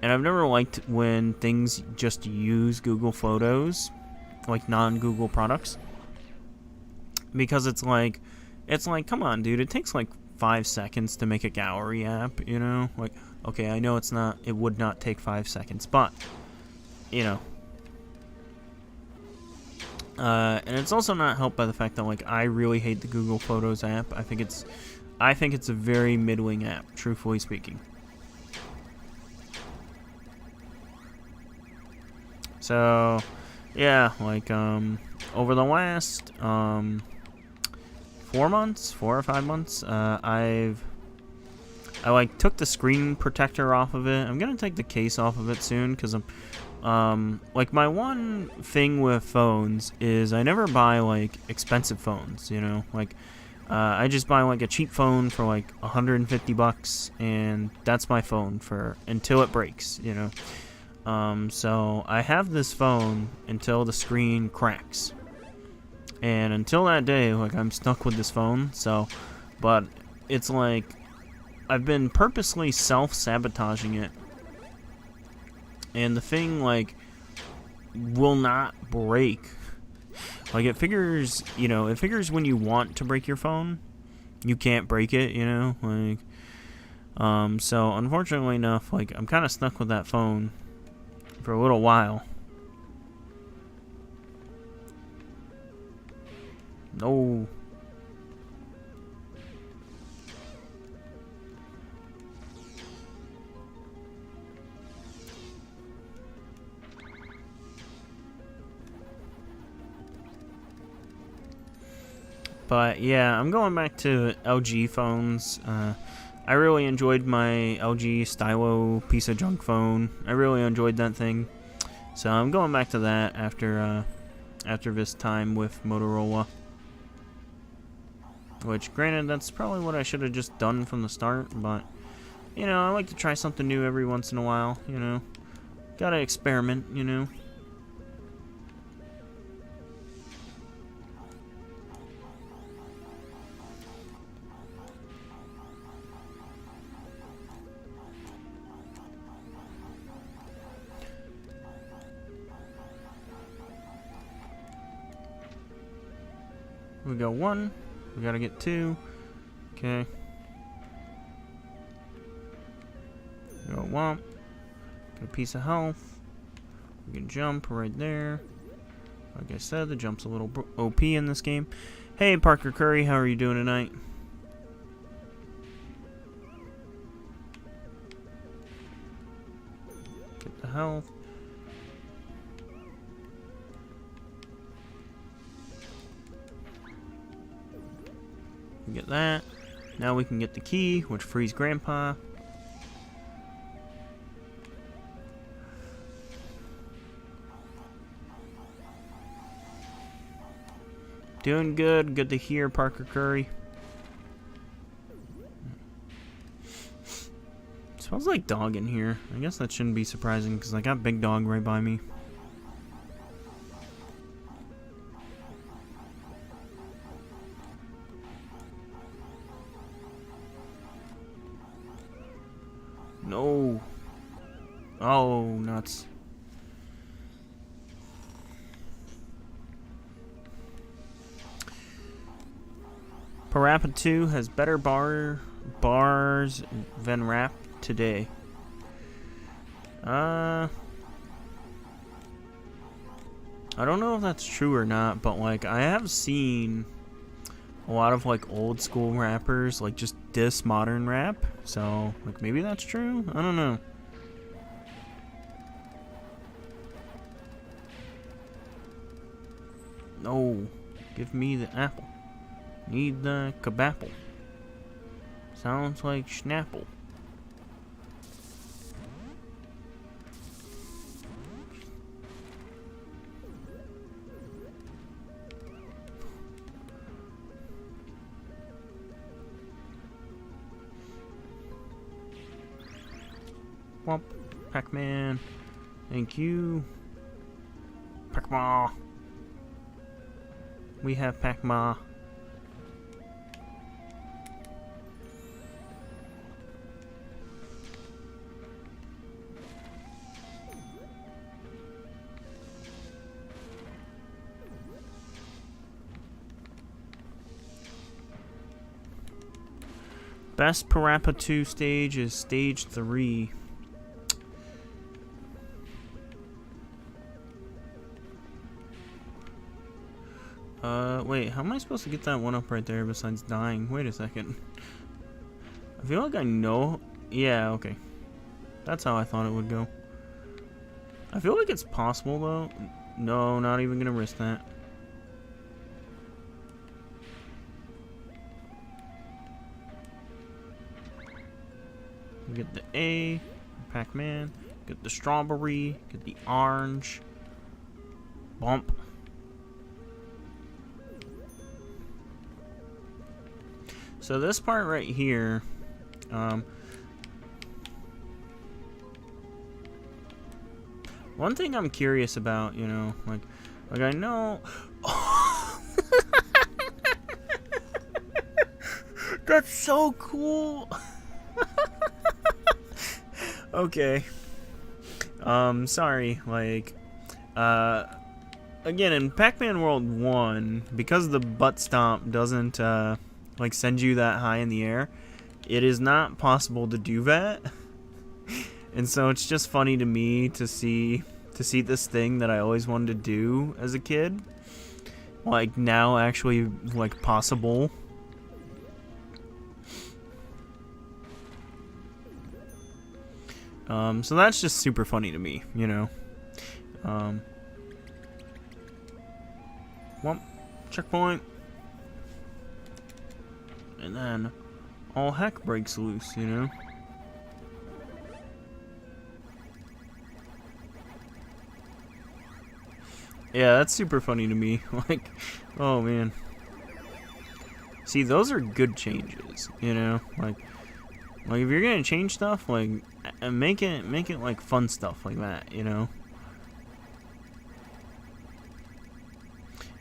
And I've never liked when things just use Google Photos, like non-Google products. Because it's like, come on, dude, it takes like 5 seconds to make a gallery app, you know? Like, okay, I know it would not take 5 seconds, but, you know. And it's also not helped by the fact that, like, I really hate the Google Photos app. I think it's a very middling app, truthfully speaking. So, yeah, like, over the last, 4 or 5 months, I like took the screen protector off of it. I'm gonna take the case off of it soon, because like, my one thing with phones is I never buy, like, expensive phones, you know, like, I just buy, like, a cheap phone for, like, $150, and that's my phone until it breaks, you know. So I have this phone until the screen cracks. And until that day, like, I'm stuck with this phone, so, but it's like, I've been purposely self-sabotaging it. And the thing, like, will not break. Like, it figures when you want to break your phone, you can't break it, you know, like, so unfortunately enough, like, I'm kind of stuck with that phone for a little while. No. But yeah, I'm going back to LG phones. I really enjoyed my LG Stylo piece of junk phone. I really enjoyed that thing. So I'm going back to that after this time with Motorola. Which, granted, that's probably what I should have just done from the start, but, you know, I like to try something new every once in a while, you know. Gotta experiment, you know. We got 1. We gotta get 2. Okay. We got Womp. Got a piece of health. We can jump right there. Like I said, the jump's a little OP in this game. Hey, Parker Curry, how are you doing tonight? Get the health. Get that. Now we can get the key, which frees Grandpa. Doing good. Good to hear, Parker Curry. Smells like dog in here. I guess that shouldn't be surprising because I got Big Dog right by me. No. Oh, nuts. Parappa 2 has better bars than Rap today. I don't know if that's true or not, but like I have seen a lot of like old school rappers like just diss modern rap. So like maybe that's true. I don't know. No, give me the apple. Need the kabapple. Sounds like Schnapple. Womp. Pac-Man. Thank you. Pac-Man. We have Pac-Man. Best Parappa 2 stage is stage 3. Wait, how am I supposed to get that one up right there besides dying? Wait a second. I feel like I know. Yeah, okay. That's how I thought it would go. I feel like it's possible, though. No, not even gonna risk that. We get the A, Pac-Man, get the strawberry, get the orange, bump. So this part right here, one thing I'm curious about, you know, like I know. That's so cool. Okay. Sorry, like, again, in Pac-Man World 1, because the butt stomp doesn't, like, send you that high in the air, it is not possible to do that. And so it's just funny to me to see this thing that I always wanted to do as a kid, like, now actually, like, possible. So that's just super funny to me, you know. Well, checkpoint. And then all heck breaks loose, you know. Yeah, that's super funny to me. Like, oh man. See, those are good changes, you know. Like if you're gonna change stuff, like, make it like fun stuff like that, you know.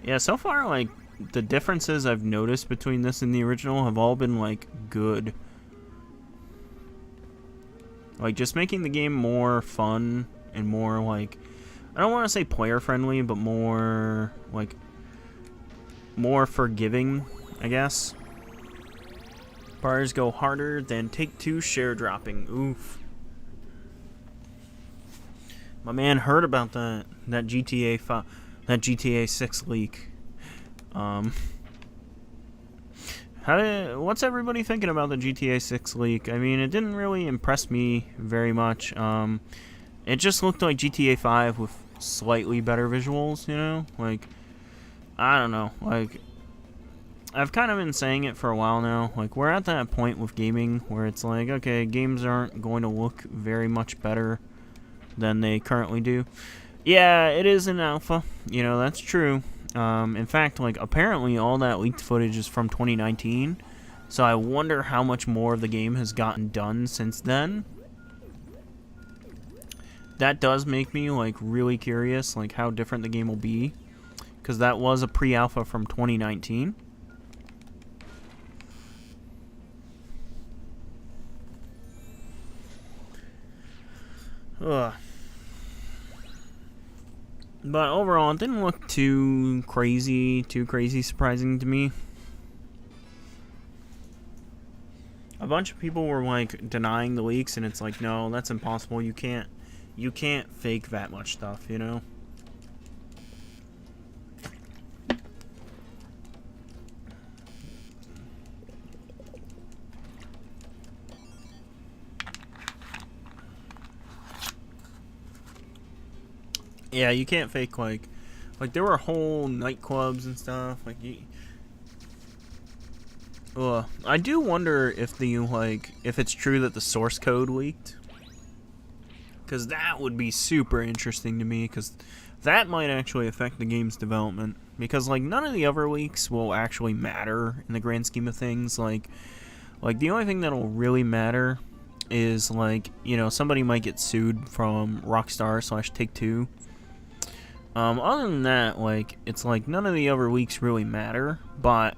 Yeah, so far, like, the differences I've noticed between this and the original have all been, like, good. Like, just making the game more fun and more, like, I don't want to say player-friendly, but more, like, more forgiving, I guess. Bars go harder than Take-Two share dropping. Oof. My man heard about that GTA 6 leak. What's everybody thinking about the GTA 6 leak? I mean, it didn't really impress me very much. It just looked like GTA 5 with slightly better visuals, you know? Like, I don't know. Like, I've kind of been saying it for a while now. Like, we're at that point with gaming where it's like, okay, games aren't going to look very much better than they currently do. Yeah, it is an alpha. You know, that's true. In fact, like, apparently all that leaked footage is from 2019. So I wonder how much more of the game has gotten done since then. That does make me, like, really curious, like, how different the game will be. Because that was a pre-alpha from 2019. Ugh. But overall, it didn't look too crazy surprising to me. A bunch of people were, like, denying the leaks, and it's like, no, that's impossible. You can't fake that much stuff, you know? Yeah, you can't fake, like there were whole nightclubs and stuff, like, I do wonder if if it's true that the source code leaked. Because that would be super interesting to me, because that might actually affect the game's development. Because, like, none of the other leaks will actually matter in the grand scheme of things. Like the only thing that'll really matter is, like, you know, somebody might get sued from Rockstar / Take-Two. Other than that, like, it's like none of the other leaks really matter, but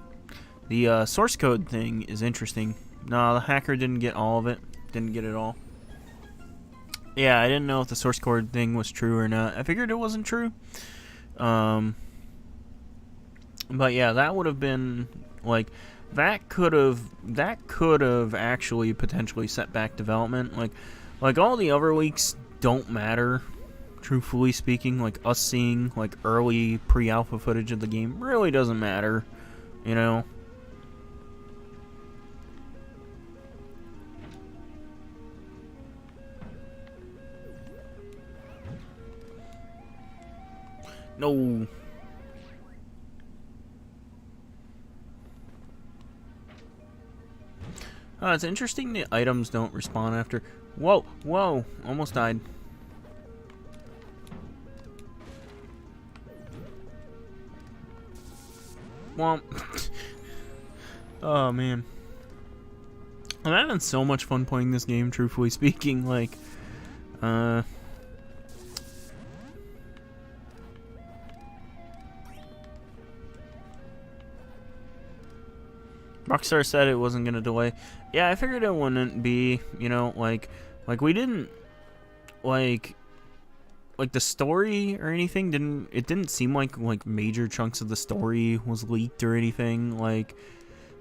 the source code thing is interesting. No, the hacker didn't get all of it. Didn't get it all. Yeah, I didn't know if the source code thing was true or not. I figured it wasn't true. But yeah, that would have been, like, that could have actually potentially set back development. Like all the other leaks don't matter, truthfully speaking. Like, us seeing, like, early pre-alpha footage of the game really doesn't matter, you know? No. It's interesting the items don't respawn after. Whoa, whoa, almost died. Womp. Oh, man. I'm having so much fun playing this game, truthfully speaking. Like, Rockstar said it wasn't gonna delay. Yeah, I figured it wouldn't be, you know, like we didn't, like the story or anything didn't seem like major chunks of the story was leaked or anything. Like,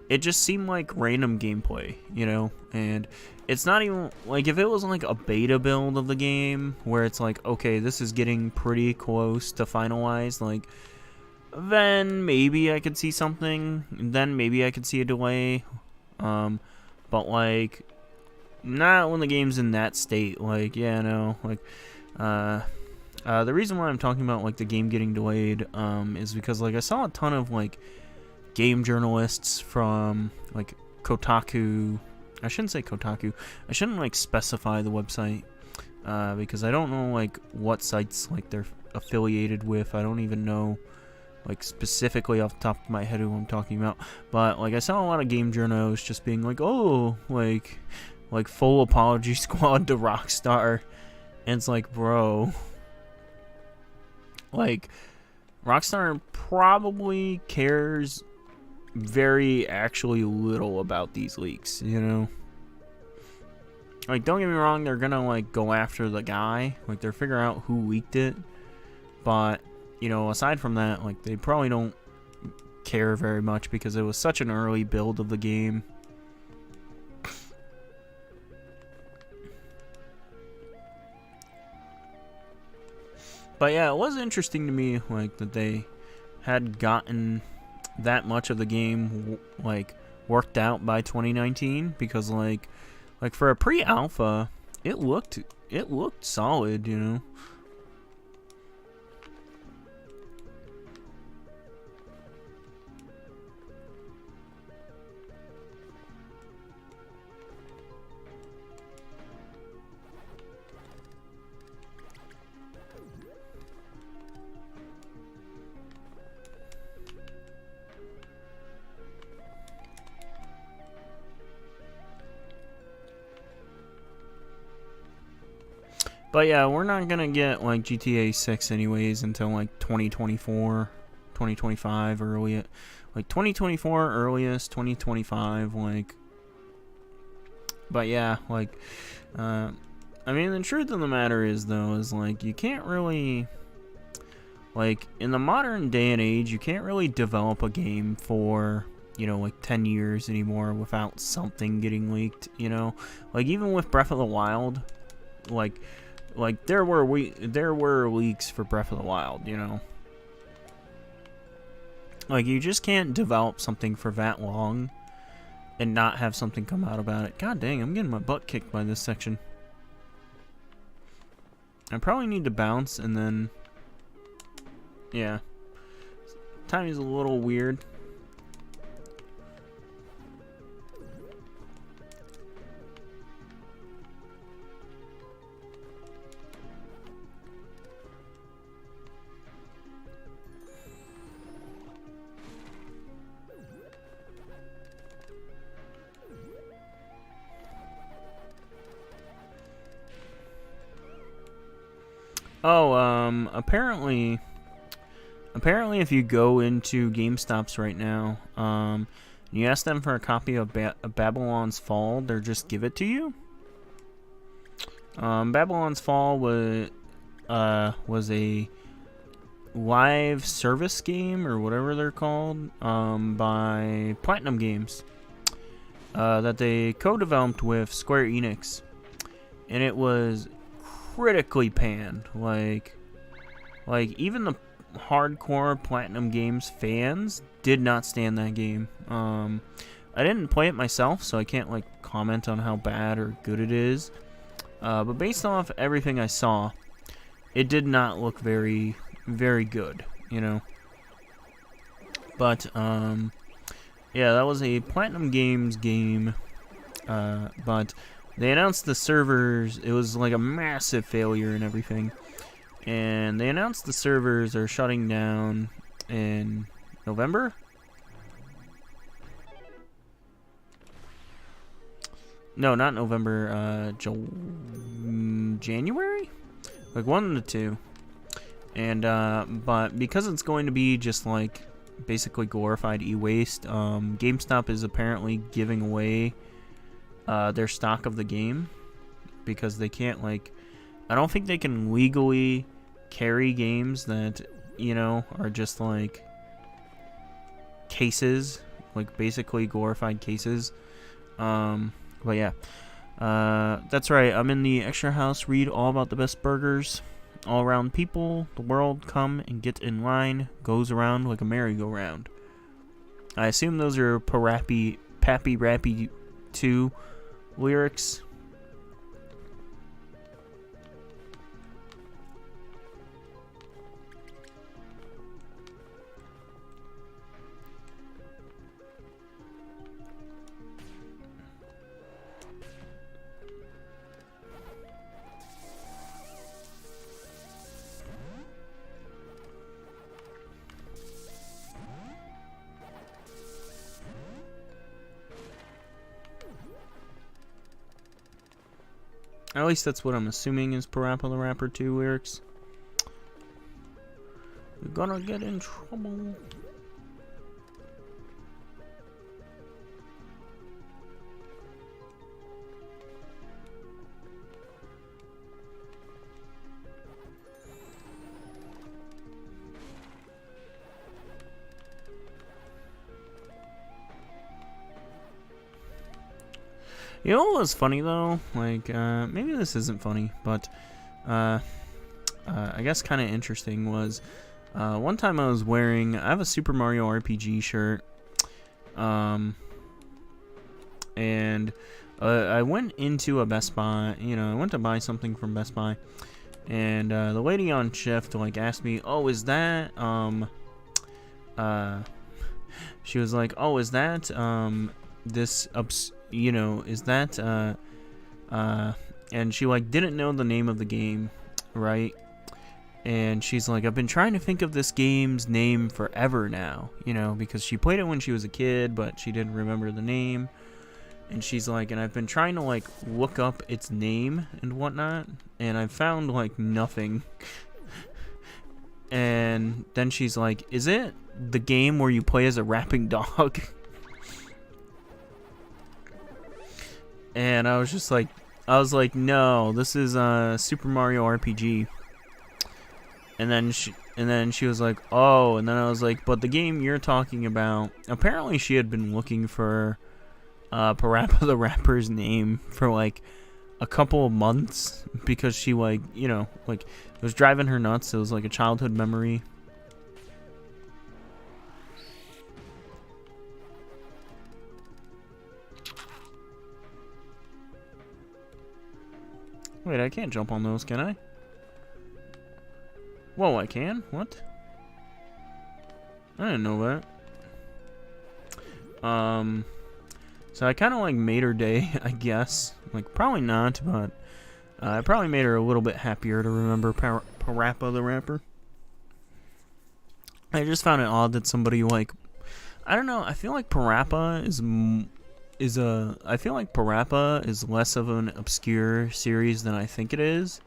it just seemed like random gameplay, you know? And it's not even, like, if it was like a beta build of the game where it's like, okay, this is getting pretty close to finalized, like, then maybe I could see something. Then maybe I could see a delay. But, like, not when the game's in that state. Like, yeah, no. Like, the reason why I'm talking about, like, the game getting delayed, is because, like, I saw a ton of, like, game journalists from, like, Kotaku. I shouldn't say Kotaku. I shouldn't, like, specify the website, because I don't know, like, what sites, like, they're affiliated with. I don't even know, like, specifically off the top of my head who I'm talking about. But, like, I saw a lot of game journos just being like, oh, like full apology squad to Rockstar. And it's like, bro, like, Rockstar probably cares very actually little about these leaks, you know? Like, don't get me wrong, they're gonna, like, go after the guy. Like, they're figuring out who leaked it. But, you know, aside from that, like, they probably don't care very much because it was such an early build of the game. But yeah, it was interesting to me, like, that they had gotten that much of the game, like, worked out by 2019, because, like for a pre-alpha, it looked solid, you know? But yeah, we're not gonna get, like, GTA 6 anyways until, like, 2024, 2025 early, like, 2024 earliest, 2025, like. But yeah, like, I mean, the truth of the matter is, though, is, like, you can't really, like, in the modern day and age, you can't really develop a game for, you know, like, 10 years anymore without something getting leaked, you know? Like, even with Breath of the Wild, like there were leaks for Breath of the Wild, you know. Like, you just can't develop something for that long and not have something come out about it. God dang, I'm getting my butt kicked by this section. I probably need to bounce and then Yeah. Timing's a little weird. Oh, apparently if you go into GameStops right now, you ask them for a copy of Babylon's Fall, they'll just give it to you. Babylon's Fall was a live service game, or whatever they're called, by Platinum Games, that they co-developed with Square Enix, and it was critically panned. Like even the hardcore Platinum Games fans did not stand that game. I didn't play it myself, so I can't like comment on how bad or good it is. But based off everything I saw, it did not look very, very good, you know. But yeah, that was a Platinum Games game. But they announced the servers. It was like a massive failure and everything. And they announced the servers are shutting down in November? No, not November. January? Like one of the two. And, but because it's going to be just like basically glorified e-waste, GameStop is apparently giving away their stock of the game, because they can't, like, I don't think they can legally carry games that, you know, are just like cases, like basically glorified cases. But yeah, that's right, I'm in the extra house. Read all about the best burgers, all around people, the world, come and get in line, goes around like a merry-go-round. I assume those are Pappy Rappy 2 lyrics. At least that's what I'm assuming is Parappa the Rapper 2 lyrics. You're gonna get in trouble. You know what was funny though? Like, maybe this isn't funny, but I guess kind of interesting was one time I have a Super Mario RPG shirt, and I went into a Best Buy. You know, I went to buy something from Best Buy, and the lady on shift like asked me, "Oh, is that she was like, "Oh, is that this you know, is that and she like didn't know the name of the game, right? And she's like, I've been trying to think of this game's name forever now, you know, because she played it when she was a kid, but she didn't remember the name. And she's like, and I've been trying to like look up its name and whatnot, and I found like nothing. And then she's like, is it the game where you play as a rapping dog? And I was like, no, this is Super Mario RPG. And then she was like, oh, and then I was like, but the game you're talking about, apparently she had been looking for Parappa the Rapper's name for like a couple of months, because she like, you know, like it was driving her nuts. It was like a childhood memory. Wait, I can't jump on those, can I? Whoa, I can? What? I didn't know that. So I kind of like made her day, I guess. Like, probably not, but I probably made her a little bit happier to remember Parappa the Rapper. I just found it odd that somebody like, I don't know. I feel like Parappa I feel like Parappa is less of an obscure series than I think it is.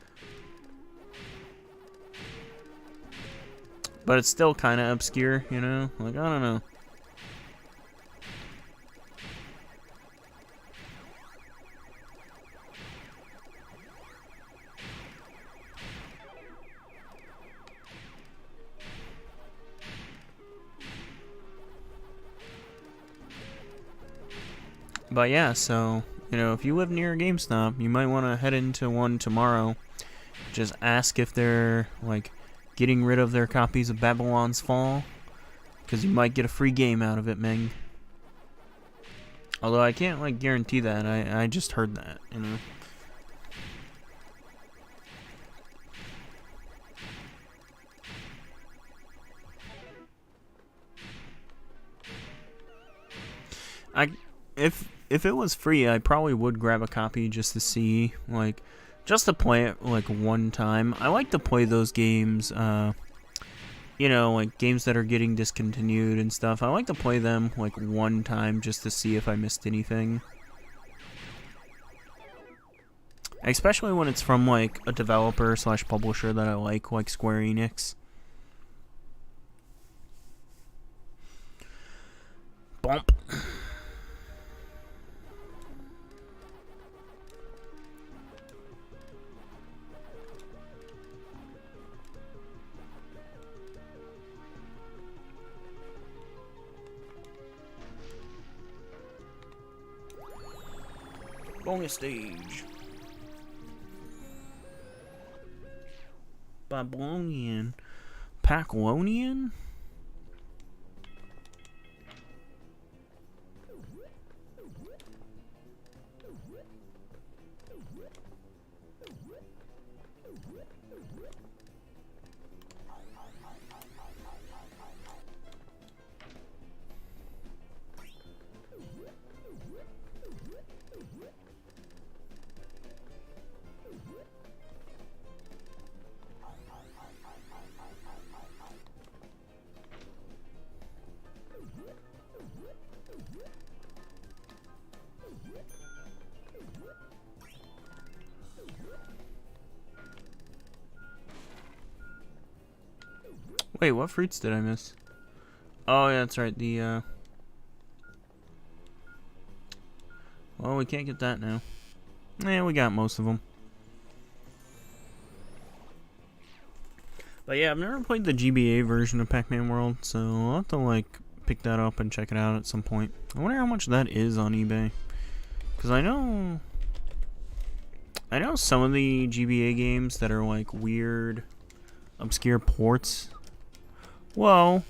But it's still kind of obscure, you know? Like, I don't know. But yeah, so, you know, if you live near a GameStop, you might want to head into one tomorrow. Just ask if they're, like, getting rid of their copies of Babylon's Fall, because you might get a free game out of it, Meng. Although I can't, like, guarantee that. I just heard that, you know. If it was free, I probably would grab a copy just to see, like, just to play it, like, one time. I like to play those games, you know, like, games that are getting discontinued and stuff. I like to play them, like, one time just to see if I missed anything. Especially when it's from, like, a developer / publisher that I like Square Enix. Bump. Bonus stage. Babylonian. Pac-Lonian? Wait, what fruits did I miss? Oh, yeah, that's right. Well, we can't get that now. Yeah, we got most of them. But yeah, I've never played the GBA version of Pac-Man World, so I'll have to, like, pick that up and check it out at some point. I wonder how much that is on eBay. Because I know some of the GBA games that are, like, weird, obscure ports. Whoa.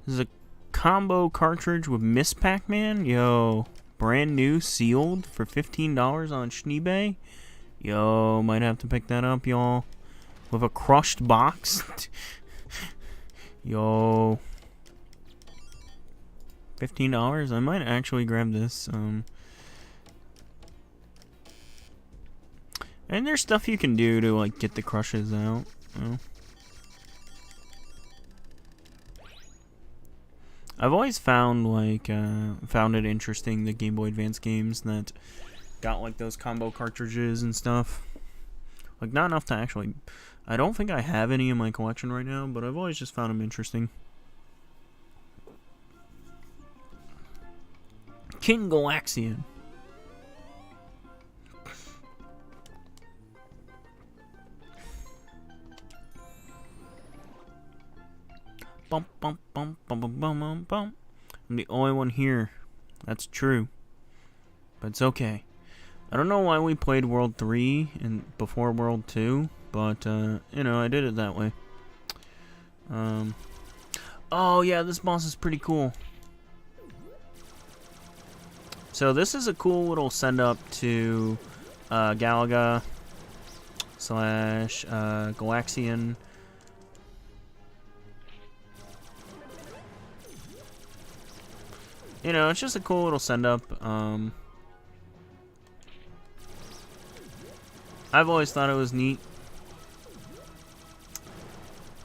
This is a combo cartridge with Miss Pac-Man? Yo. Brand new, sealed, for $15 on Schneebay? Yo, might have to pick that up, y'all. With a crushed box? Yo. $15? I might actually grab this. And there's stuff you can do to, like, get the crushes out. Oh. I've always found, like, found it interesting, the Game Boy Advance games that got, like, those combo cartridges and stuff. Like, not enough to actually... I don't think I have any in my collection right now, but I've always just found them interesting. King Galaxian. Bum, bum, bum, bum, bum, bum, bum, bum. I'm the only one here. That's true. But it's okay. I don't know why we played World 3 and before World 2, but, you know, I did it that way. Oh, yeah, this boss is pretty cool. So this is a cool little send-up to, Galaga / Galaxian. you know, it's just a cool little send-up. I've always thought it was neat.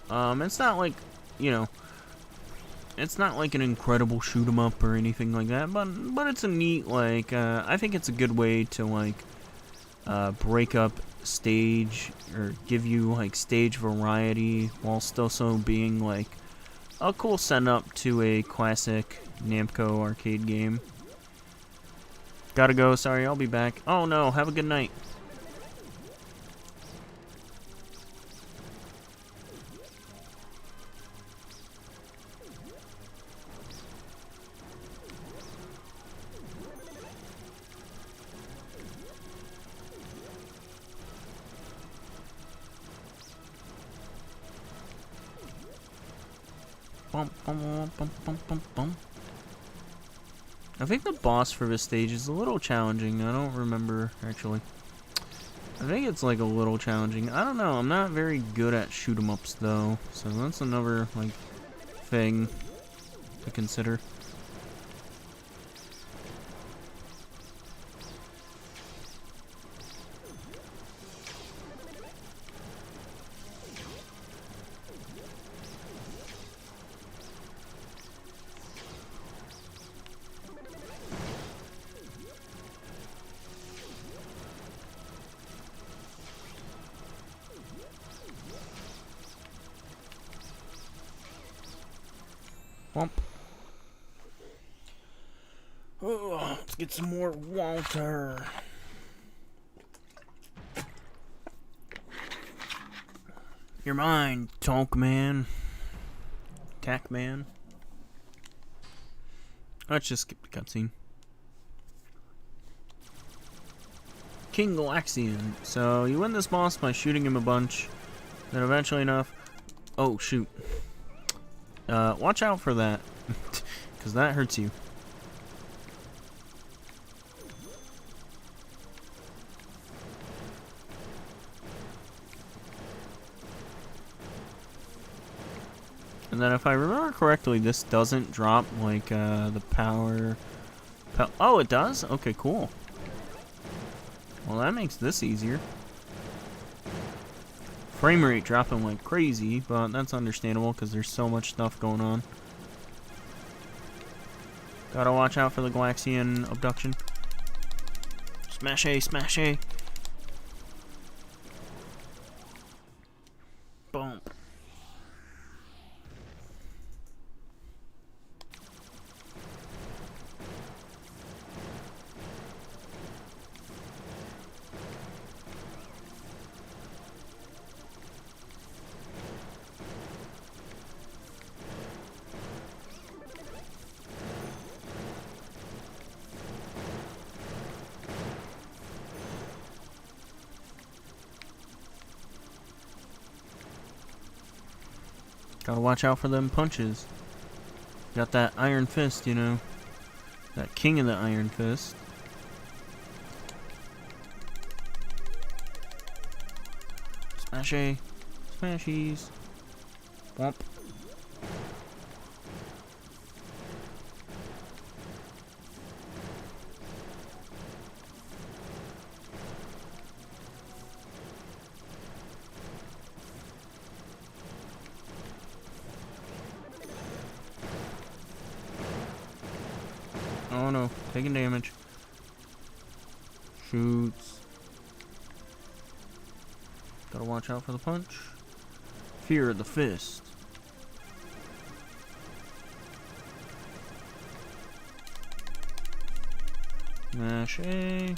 It's not like, you know, it's not like an incredible shoot 'em up or anything like that, but it's a neat, like, I think it's a good way to, like, break up stage, or give you, like, stage variety, while still being, like, a cool send-up to a classic Namco arcade game. Gotta go, sorry, I'll be back. Oh no, have a good night. Bum, bum, bum, bum, bum, bum. I think the boss for this stage is a little challenging. I don't remember, actually. I think it's, like, a little challenging. I don't know. I'm not very good at shoot-em-ups, though. So that's another, like, thing to consider. Womp. Oh, let's get some more water. You're mine, Tonk Man. Tack Man. Let's just skip the cutscene. King Galaxian. So you win this boss by shooting him a bunch. Then eventually enough. Oh shoot. Watch out for that, because that hurts you. And then if I remember correctly, this doesn't drop, like, the power... Oh, it does? Okay, cool. Well, that makes this easier. Frame rate dropping like crazy, but that's understandable because there's so much stuff going on. Gotta watch out for the Galaxian abduction. Smash A, smash A. Boom. Gotta watch out for them punches. Got that iron fist, you know. That king of the iron fist. Smash A. Smashies. Womp. Oh no, taking damage. Shoots. Gotta watch out for the punch. Fear of the fist. Smash A.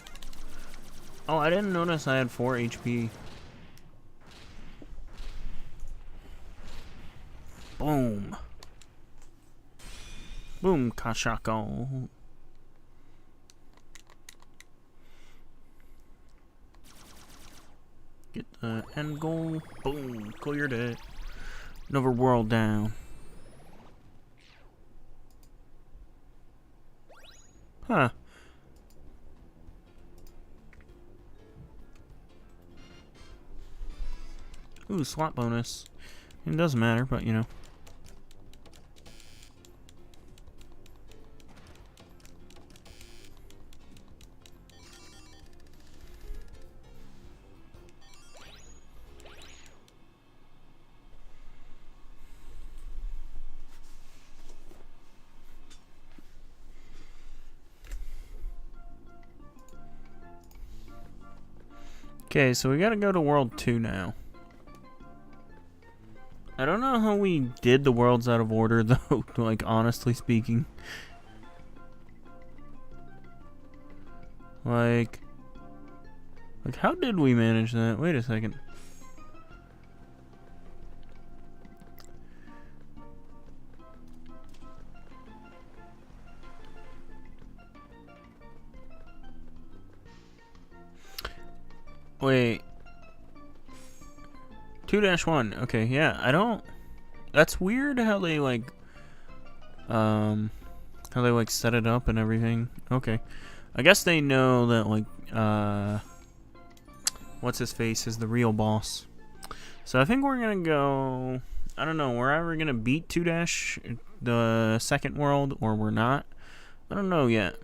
Oh, I didn't notice I had 4 HP. Boom. Boom, Kashako. Get the end goal. Boom, cleared it. Another world down. Huh. Ooh, slot bonus. It doesn't matter, but you know. Okay, so we gotta go to World 2 now. I don't know how we did the worlds out of order, though, like, honestly speaking. Like, how did we manage that? Wait a second. Wait. 2-1. Okay, yeah, I don't... That's weird how they, like... set it up and everything. Okay. I guess they know that, like, what's-his-face is the real boss. So I think we're gonna go... I don't know, we're either gonna beat 2-, the second world, or we're not. I don't know yet.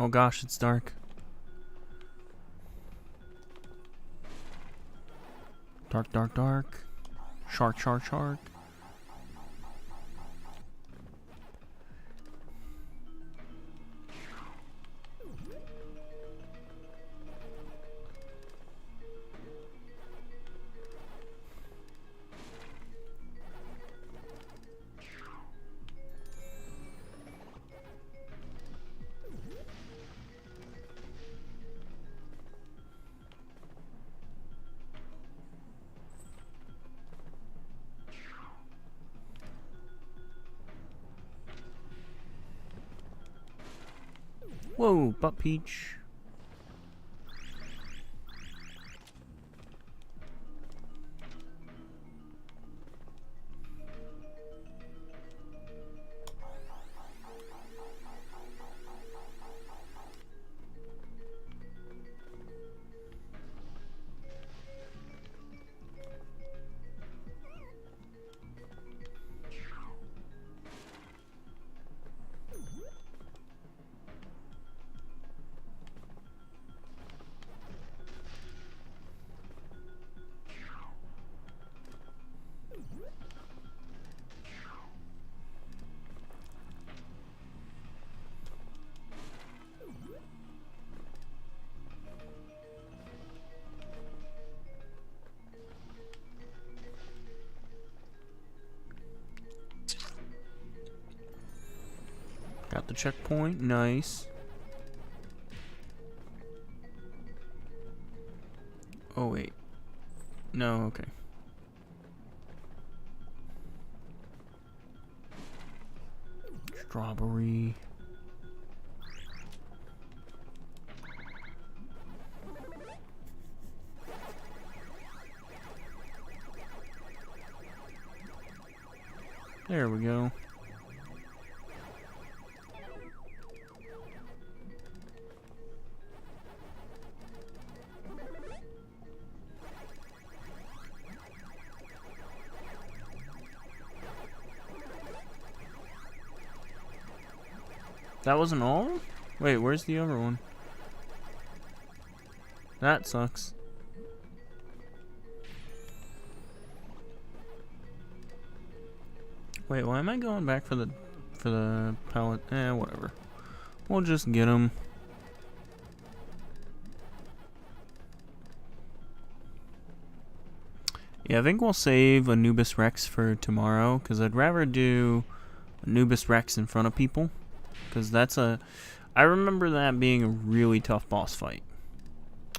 Oh gosh, it's dark. Dark, dark, dark. Shark, shark, shark. Whoa, butt peach. Got the checkpoint, nice. Oh wait. No, okay. Strawberry. There we go. That wasn't all? Wait, where's the other one? That sucks. Wait, why am I going back for the pallet? Whatever. We'll just get them. Yeah, I think we'll save Anubis Rex for tomorrow, because I'd rather do Anubis Rex in front of people. Because that's I remember that being a really tough boss fight.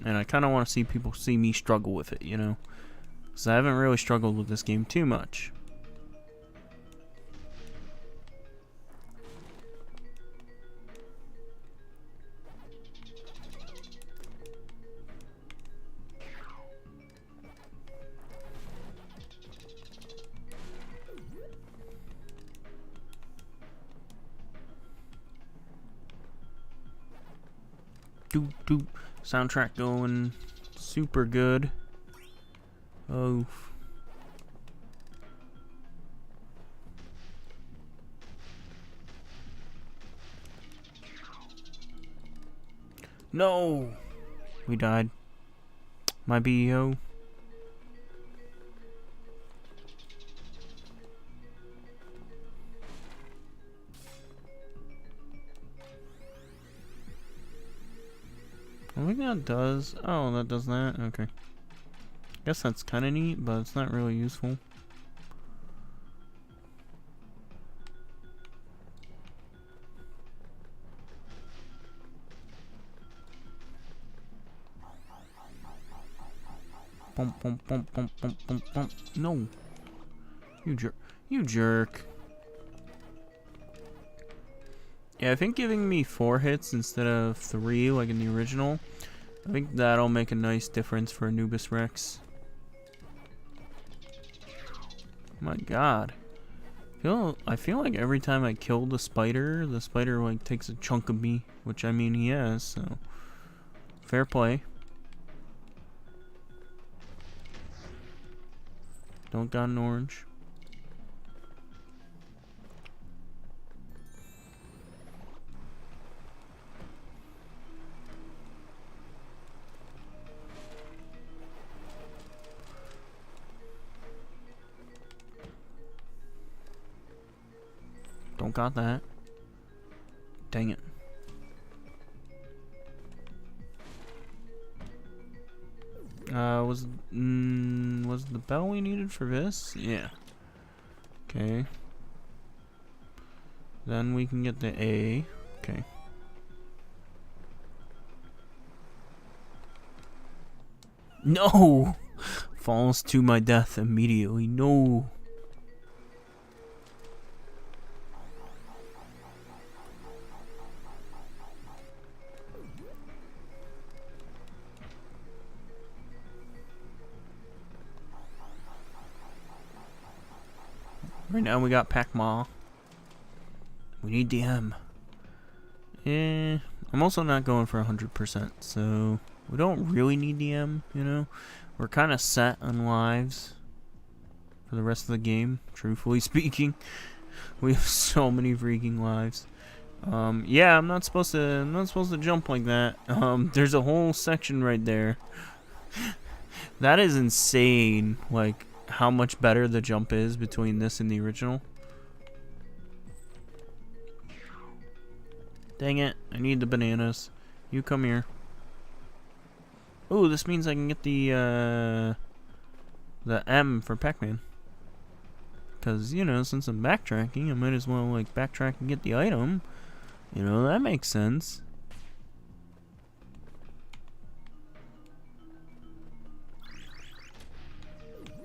And I kind of want to see people see me struggle with it, you know? Because I haven't really struggled with this game too much. Doop doop. Soundtrack going super good. Oh. No! We died. My BEO. I think that does. Oh, that does that? Okay. Guess that's kind of neat, but it's not really useful. Bump, bump, bump, bump, bump, bump, bump. No. You jerk. You jerk. Yeah, I think giving me 4 hits instead of 3 like in the original, I think that'll make a nice difference for Anubis Rex. My god. I feel like every time I kill the spider like takes a chunk of me, which I mean he has, so fair play. Don't got an orange. Don't got that. Dang it. Was the bell we needed for this? Yeah. Okay. Then we can get the A. Okay. No! Falls to my death immediately. No! Right now we got Pac-Man. We need the M. I'm also not going for 100%, so we don't really need the M, you know? We're kind of set on lives for the rest of the game, truthfully speaking. We have so many freaking lives. Yeah, I'm not supposed to jump like that. There's a whole section right there. That is insane, like how much better the jump is between this and the original. Dang it, I need the bananas. You come here. Ooh, this means I can get the M for Pac-Man. Because, you know, since I'm backtracking, I might as well, like, backtrack and get the item. You know, that makes sense.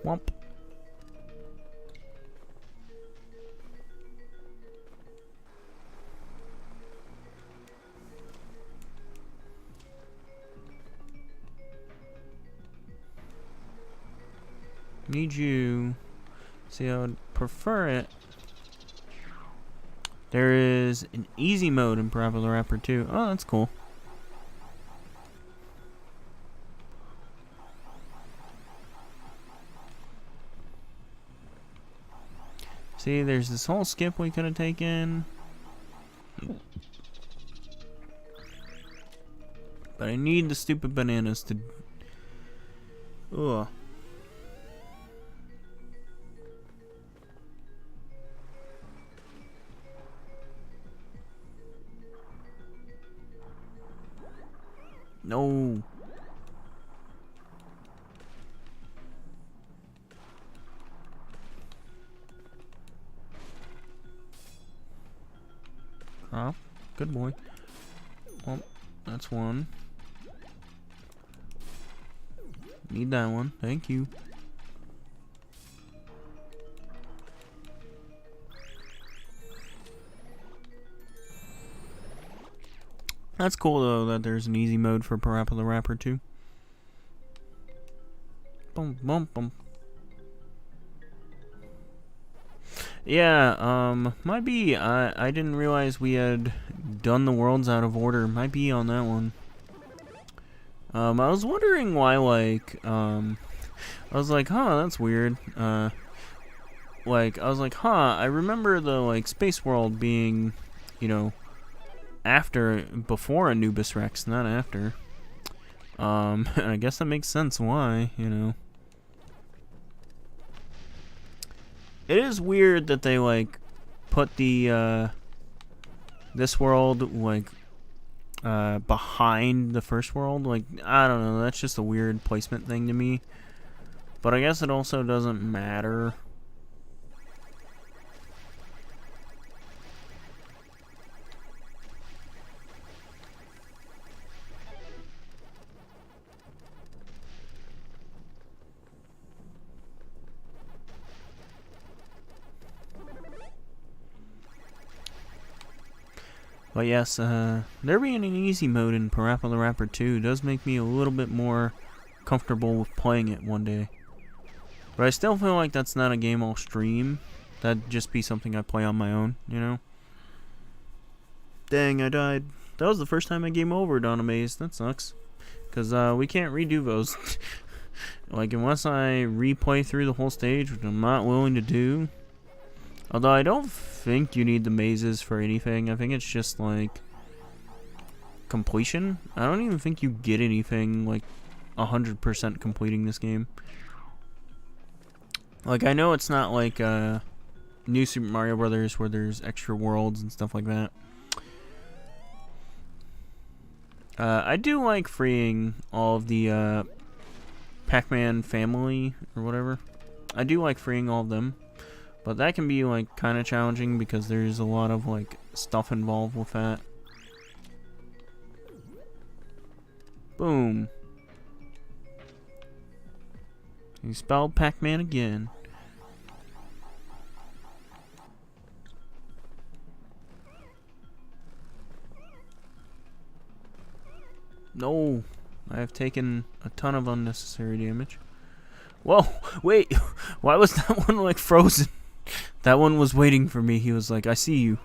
Womp. Need you. See, I would prefer it. There is an easy mode in Parappa the Rapper too. Oh, that's cool. See, there's this whole skip we could have taken. But I need the stupid bananas to... Ugh. No. Oh, good boy. Oh, that's one. Need that one. Thank you. That's cool, though, that there's an easy mode for Parappa the Rapper, too. Boom, boom, boom. Yeah, might be. I didn't realize we had done the worlds out of order. Might be on that one. I was wondering why, like, I was like, huh, that's weird. Like, I was like, huh, I remember the, like, Space World being, you know, before Anubis Rex, not after. And I guess that makes sense why, you know. It is weird that they, like, put the, this world, like, behind the first world. Like, I don't know, that's just a weird placement thing to me. But I guess it also doesn't matter. But yes, there being an easy mode in Parappa the Rapper 2 does make me a little bit more comfortable with playing it one day. But I still feel like that's not a game I'll stream. That'd just be something I play on my own, you know? Dang, I died. That was the first time I game over on Amaze. That sucks. Because we can't redo those. Like, unless I replay through the whole stage, which I'm not willing to do. Although I don't think you need the mazes for anything. I think it's just like completion. I don't even think you get anything like 100% completing this game. Like, I know it's not like New Super Mario Brothers where there's extra worlds and stuff like that. I do like freeing all of the Pac-Man family or whatever. I do like freeing all of them. But that can be, like, kind of challenging because there's a lot of, like, stuff involved with that. Boom. You spelled Pac-Man again. No. I have taken a ton of unnecessary damage. Whoa, wait. Why was that one, like, frozen? That one was waiting for me. He was like, I see you.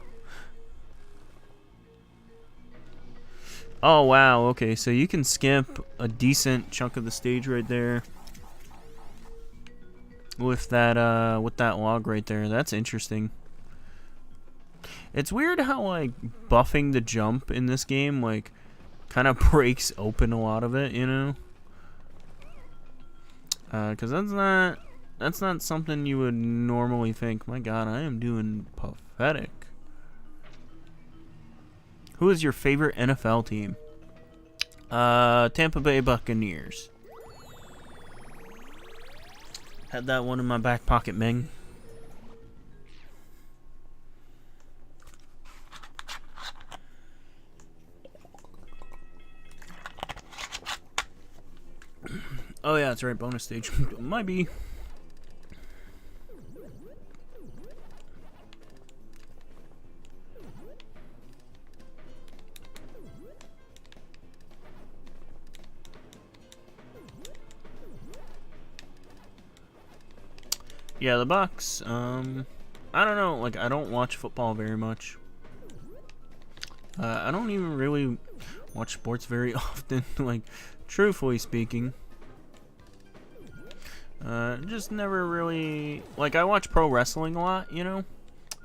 Oh, wow. Okay, so you can skip a decent chunk of the stage right there. With that log right there. That's interesting. It's weird how, like, buffing the jump in this game, like, kind of breaks open a lot of it, you know? Because that's not something you would normally think. My God, I am doing pathetic. Who is your favorite NFL team? Tampa Bay Buccaneers. Had that one in my back pocket, Ming. Oh yeah, that's right, bonus stage. Might be. Yeah, the Bucs. I don't know. Like, I don't watch football very much. I don't even really watch sports very often. Like, truthfully speaking. Just never really... Like, I watch pro wrestling a lot, you know?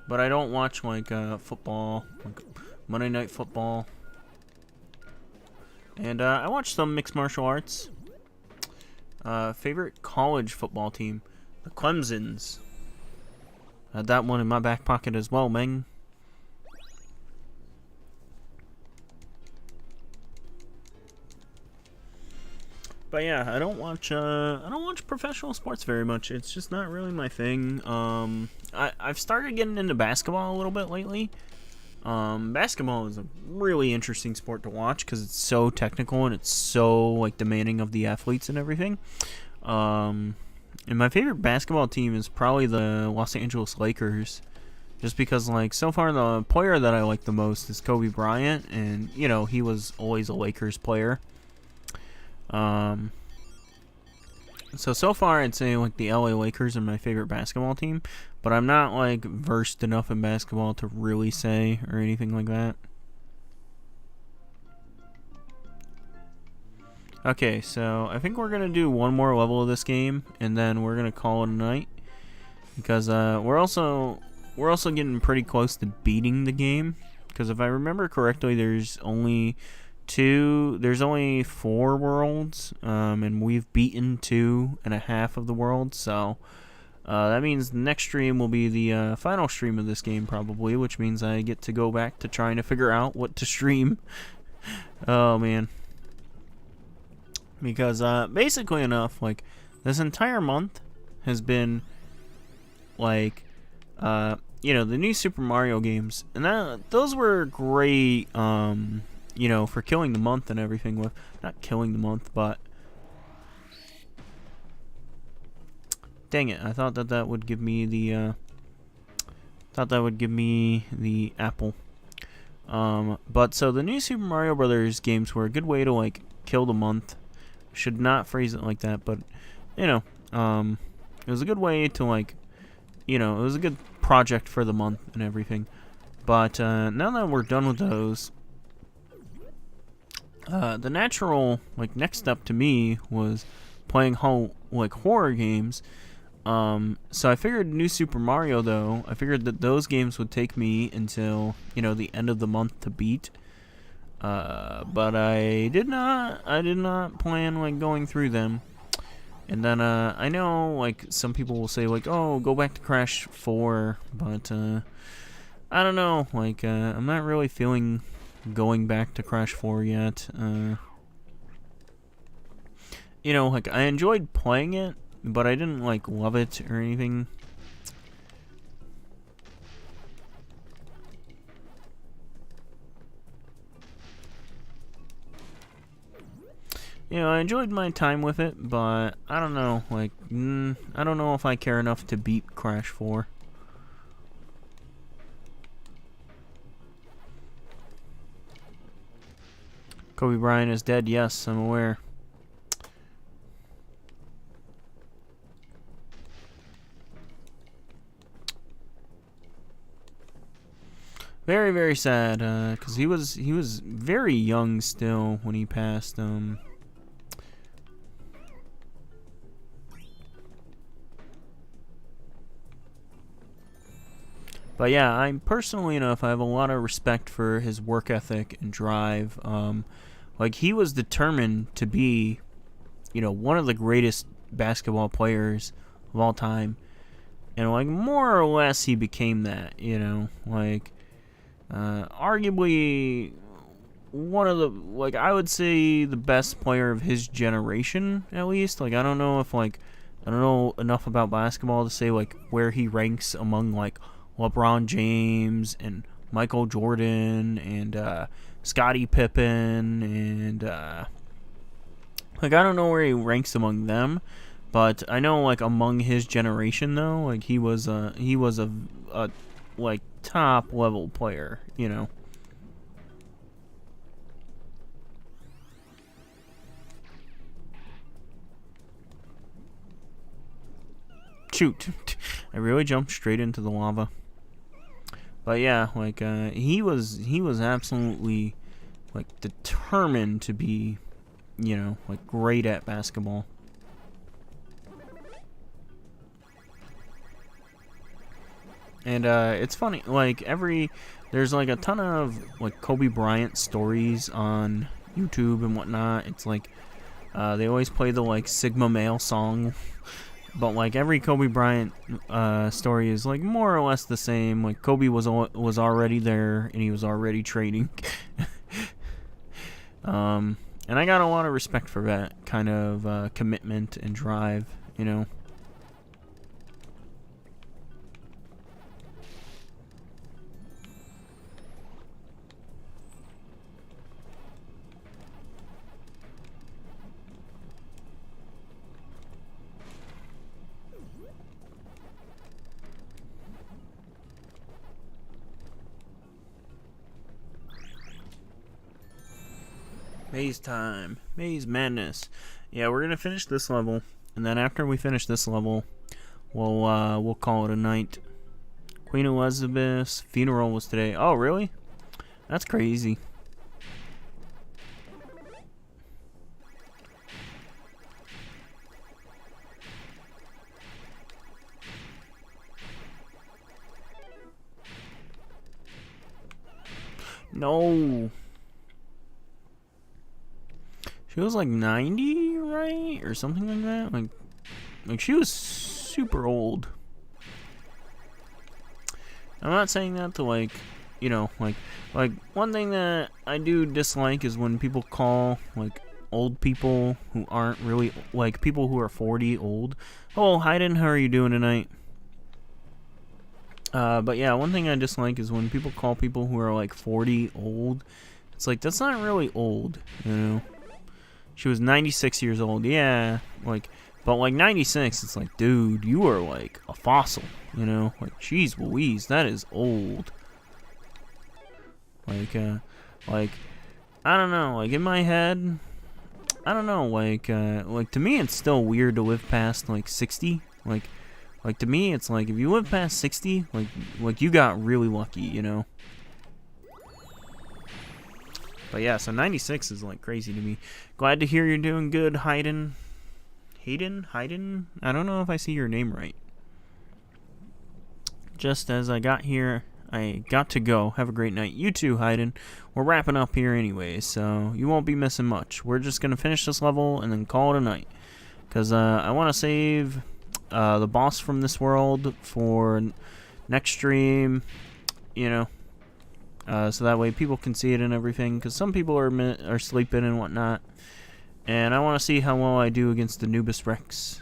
But I don't watch, like, football. Like, Monday Night Football. And, I watch some mixed martial arts. Favorite college football team? The Clemsons. Had that one in my back pocket as well, Meng. But yeah, I don't watch professional sports very much. It's just not really my thing. I've started getting into basketball a little bit lately. Basketball is a really interesting sport to watch because it's so technical and it's so like demanding of the athletes and everything. And my favorite basketball team is probably the Los Angeles Lakers, Just because, like, so far the player that I like the most is Kobe Bryant, and, you know, he was always a Lakers player. So far I'd say, like, the LA Lakers are my favorite basketball team, but I'm not, like, versed enough in basketball to really say or anything like that. Okay, so I think we're gonna do one more level of this game, and then we're gonna call it a night, because we're also getting pretty close to beating the game. Because if I remember correctly, there's only 4 worlds, and we've beaten 2.5 of the worlds. So that means the next stream will be the final stream of this game, probably, which means I get to go back to trying to figure out what to stream. Oh man. Because basically enough, like, this entire month has been like you know, the new Super Mario games, and those were great, you know, for killing the month and everything. With not killing the month, but dang it, I thought that would give me the apple. But so the new Super Mario Brothers games were a good way to, like, kill the month. Should not phrase it like that, but, you know, it was a good way to, like, you know, it was a good project for the month and everything. But now that we're done with those, the natural, like, next step to me was playing horror games. So I figured New Super Mario, though, I figured that those games would take me until, you know, the end of the month to beat. But I did not plan, like, going through them. And then, I know, like, some people will say, like, oh, go back to Crash 4, but, I don't know, like, I'm not really feeling going back to Crash 4 yet. You know, like, I enjoyed playing it, but I didn't, like, love it or anything. You know, I enjoyed my time with it, but I don't know, like, I don't know if I care enough to beat Crash 4. Kobe Bryant is dead, yes, I'm aware. Very, very sad, because he was very young still when he passed. But yeah, I'm personally enough, I have a lot of respect for his work ethic and drive. Like, he was determined to be, you know, one of the greatest basketball players of all time. And, like, more or less he became that, you know. Like, arguably one of the, like, I would say the best player of his generation, at least. Like, I don't know enough about basketball to say, like, where he ranks among, like, LeBron James and Michael Jordan and Scottie Pippen and like, I don't know where he ranks among them, but I know, like, among his generation, though, like, he was a like, top level player, you know. Shoot, I really jumped straight into the lava. But yeah, like, he was absolutely, like, determined to be, you know, like, great at basketball. And it's funny, like, there's, like, a ton of, like, Kobe Bryant stories on YouTube and whatnot. It's like, they always play the, like, Sigma Male song. But, like, every Kobe Bryant story is, like, more or less the same. Like, Kobe was already there, and he was already training. And I got a lot of respect for that kind of commitment and drive, you know. Maze time. Maze madness. Yeah, we're gonna finish this level, and then after we finish this level, we'll call it a night. Queen Elizabeth's funeral was today. Oh, really? That's crazy. No. She was like 90, right? Or something like that. Like she was super old. I'm not saying that to like, you know, like one thing that I do dislike is when people call like old people who aren't really like people who are 40 old. Oh, Hayden, how are you doing tonight? But yeah, one thing I dislike is when people call people who are like 40 old. It's like, that's not really old, you know? She was 96 years old, yeah, like, but like 96, it's like, dude, you are like a fossil, you know? Like, jeez Louise, that is old. Like, I don't know, like, in my head, I don't know, like, to me, it's still weird to live past, like, 60, like, to me, it's like, if you live past 60, like, you got really lucky, you know? But yeah, so 96 is, like, crazy to me. Glad to hear you're doing good, Hayden? Hayden? I don't know if I see your name right. Just as I got here, I got to go. Have a great night. You too, Hayden. We're wrapping up here anyway, so you won't be missing much. We're just going to finish this level and then call it a night. Because I want to save the boss from this world for next stream, you know, so that way people can see it and everything, because some people are sleeping and whatnot, and I want to see how well I do against the Nubis Rex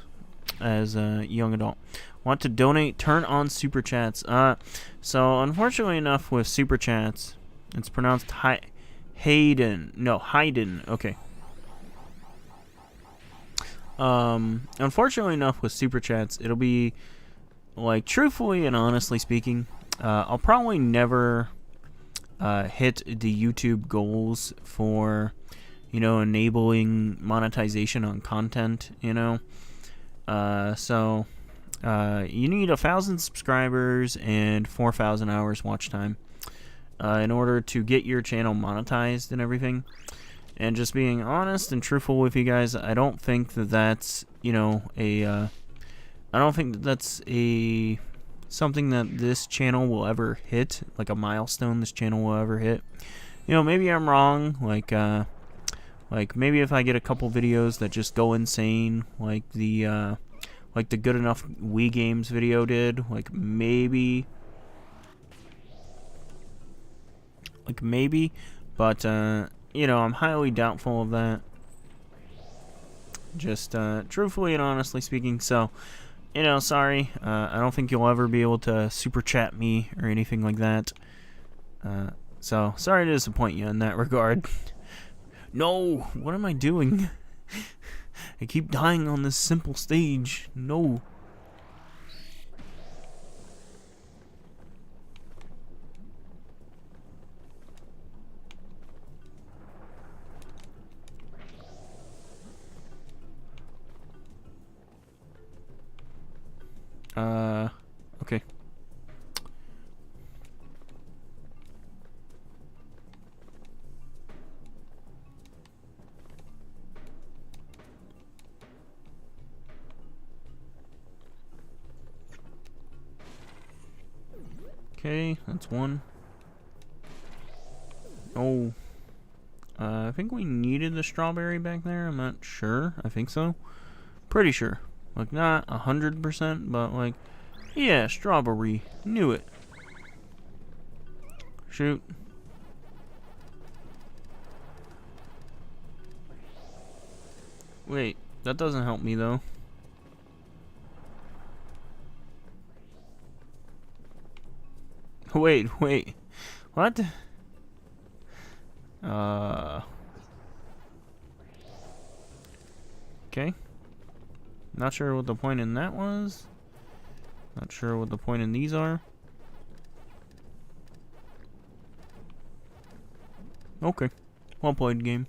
as a young adult. Want to donate, turn on super chats. So unfortunately enough with super chats, it's pronounced Hayden, okay. Unfortunately enough with super chats, it'll be like, truthfully and honestly speaking, I'll probably never hit the YouTube goals for, you know, enabling monetization on content, you know. So you need 1,000 subscribers and 4,000 hours watch time in order to get your channel monetized and everything. And just being honest and truthful with you guys, I don't think that that's, you know, I don't think that that's something that this channel will ever hit, like a milestone this channel will ever hit. You know, maybe I'm wrong, like maybe if I get a couple videos that just go insane, like the Good Enough Wii Games video did, maybe, but, you know, I'm highly doubtful of that. Just, truthfully and honestly speaking, so, you know, sorry, I don't think you'll ever be able to super chat me or anything like that. So, sorry to disappoint you in that regard. No! What am I doing? I keep dying on this simple stage. No. Okay. Okay, that's one. Oh. I think we needed the strawberry back there. I'm not sure. I think so. Pretty sure. Like, not 100%, but like, yeah, strawberry. Knew it. Shoot. Wait, that doesn't help me though. Wait. What? Okay. Not sure what the point in that was. Not sure what the point in these are. Okay. Well played, game.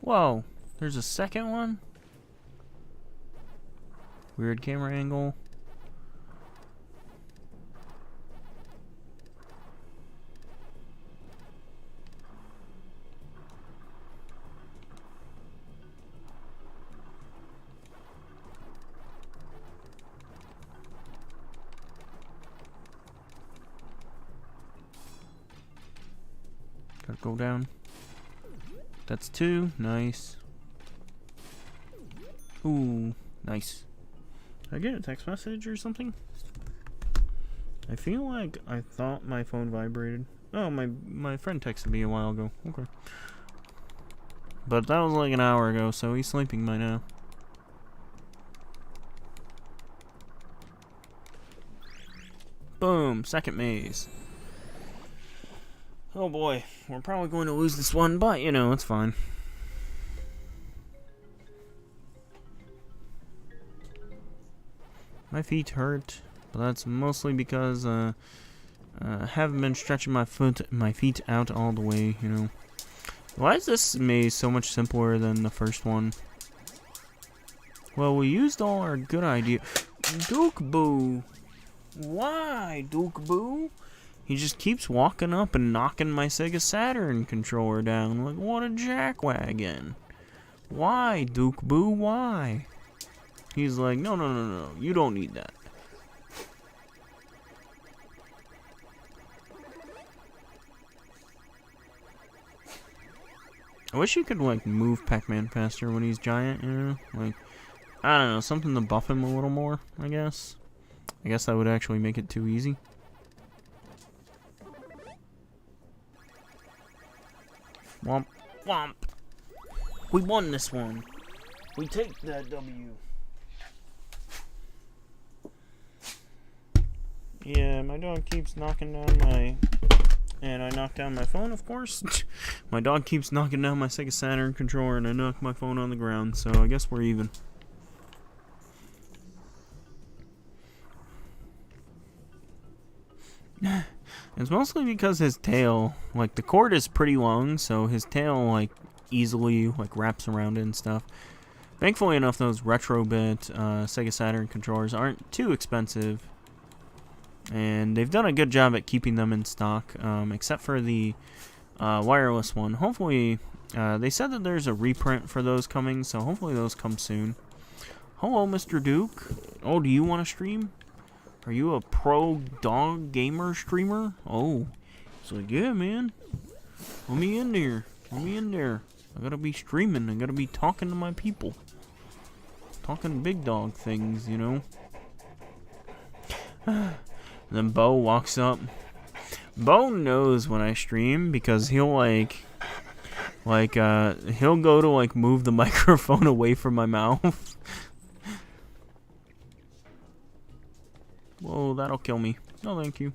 Whoa, there's a second one? Weird camera angle. Gotta go down. That's 2. Nice. Ooh, nice. Did I get a text message or something? I feel like I thought my phone vibrated. Oh, my friend texted me a while ago. Okay. But that was like an hour ago, so he's sleeping by now. Boom, second maze. Oh boy, we're probably going to lose this one, but you know, it's fine. My feet hurt, but that's mostly because I haven't been stretching my feet out all the way, you know. Why is this maze so much simpler than the first one? Well, we used all our good ideas. Duke Boo! Why, Duke Boo? He just keeps walking up and knocking my Sega Saturn controller down. Like, what a jackwagon. Why, Duke Boo? Why? He's like, no, no, no, no, you don't need that. I wish you could, like, move Pac-Man faster when he's giant, you know? Like, I don't know, something to buff him a little more, I guess. I guess that would actually make it too easy. Womp, womp. We won this one. We take that W. Yeah, my dog keeps knocking down my... And I knocked down my phone, of course. My dog keeps knocking down my Sega Saturn controller, and I knocked my phone on the ground, so I guess we're even. It's mostly because his tail, like, the cord is pretty long, so his tail, like, easily, like, wraps around it and stuff. Thankfully enough, those Retrobit Sega Saturn controllers aren't too expensive. And they've done a good job at keeping them in stock, except for the wireless one. Hopefully, they said that there's a reprint for those coming, so hopefully those come soon. Hello, Mr. Duke. Oh, do you want to stream? Are you a pro dog gamer streamer? Oh, it's like, yeah, man. Let me in there. Let me in there. I gotta be streaming. I gotta be talking to my people. Talking big dog things, you know. Then Bo walks up. Bo knows when I stream because he'll he'll go to like move the microphone away from my mouth. Whoa, that'll kill me. No, thank you.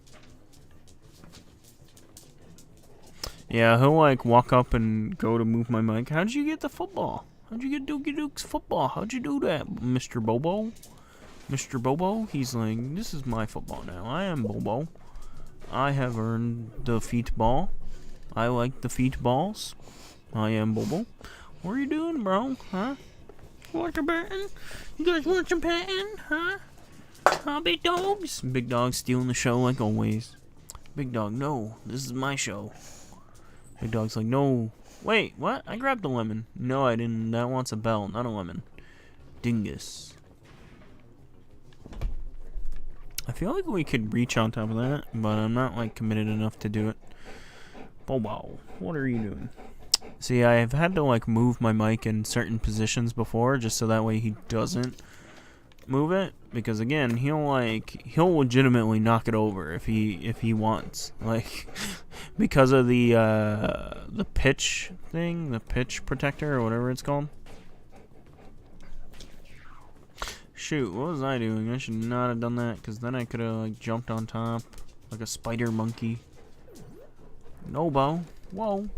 Yeah, he'll like walk up and go to move my mic. How'd you get the football? How'd you get Dookie Duke's football? How'd you do that, Mr. Bobo? Mr. Bobo? He's like, this is my football now. I am Bobo. I have earned the feet ball. I like the feet balls. I am Bobo. What are you doing, bro? Huh? Want some patting? You guys want some patting? Huh? Huh, big dogs? Big dog stealing the show like always. Big dog, no. This is my show. Big dog's like, no. Wait, what? I grabbed a lemon. No, I didn't. That wants a bell, not a lemon. Dingus. I feel like we could reach on top of that, but I'm not, like, committed enough to do it. Bobo, what are you doing? See, I've had to, like, move my mic in certain positions before, just so that way he doesn't move it. Because, again, he'll legitimately knock it over if he wants. Like, because of the pitch thing, the pitch protector, or whatever it's called. shoot, what was I doing? I should not have done that, because then I could have, like, jumped on top like a spider monkey. No, Bo. Whoa.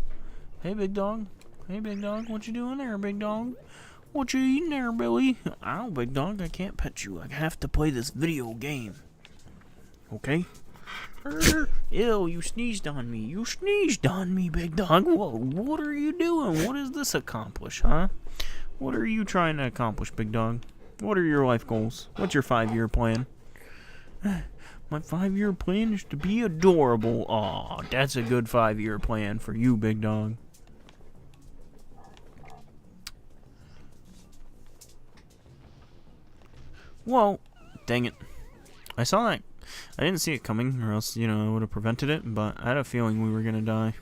Hey, big dog. Hey, big dog. What you doing there, big dog? What you eating there, Billy? Ow, big dog. I can't pet you. I have to play this video game. Okay? Ew, you sneezed on me. You sneezed on me, big dog. Whoa, what are you doing? What does this accomplish, huh? What are you trying to accomplish, big dog? What are your life goals? What's your 5-year plan? My 5-year plan is to be adorable. Aw, that's a good 5-year plan for you, big dog. Whoa, dang it. I saw that. I didn't see it coming, or else, you know, I would have prevented it, but I had a feeling we were gonna die.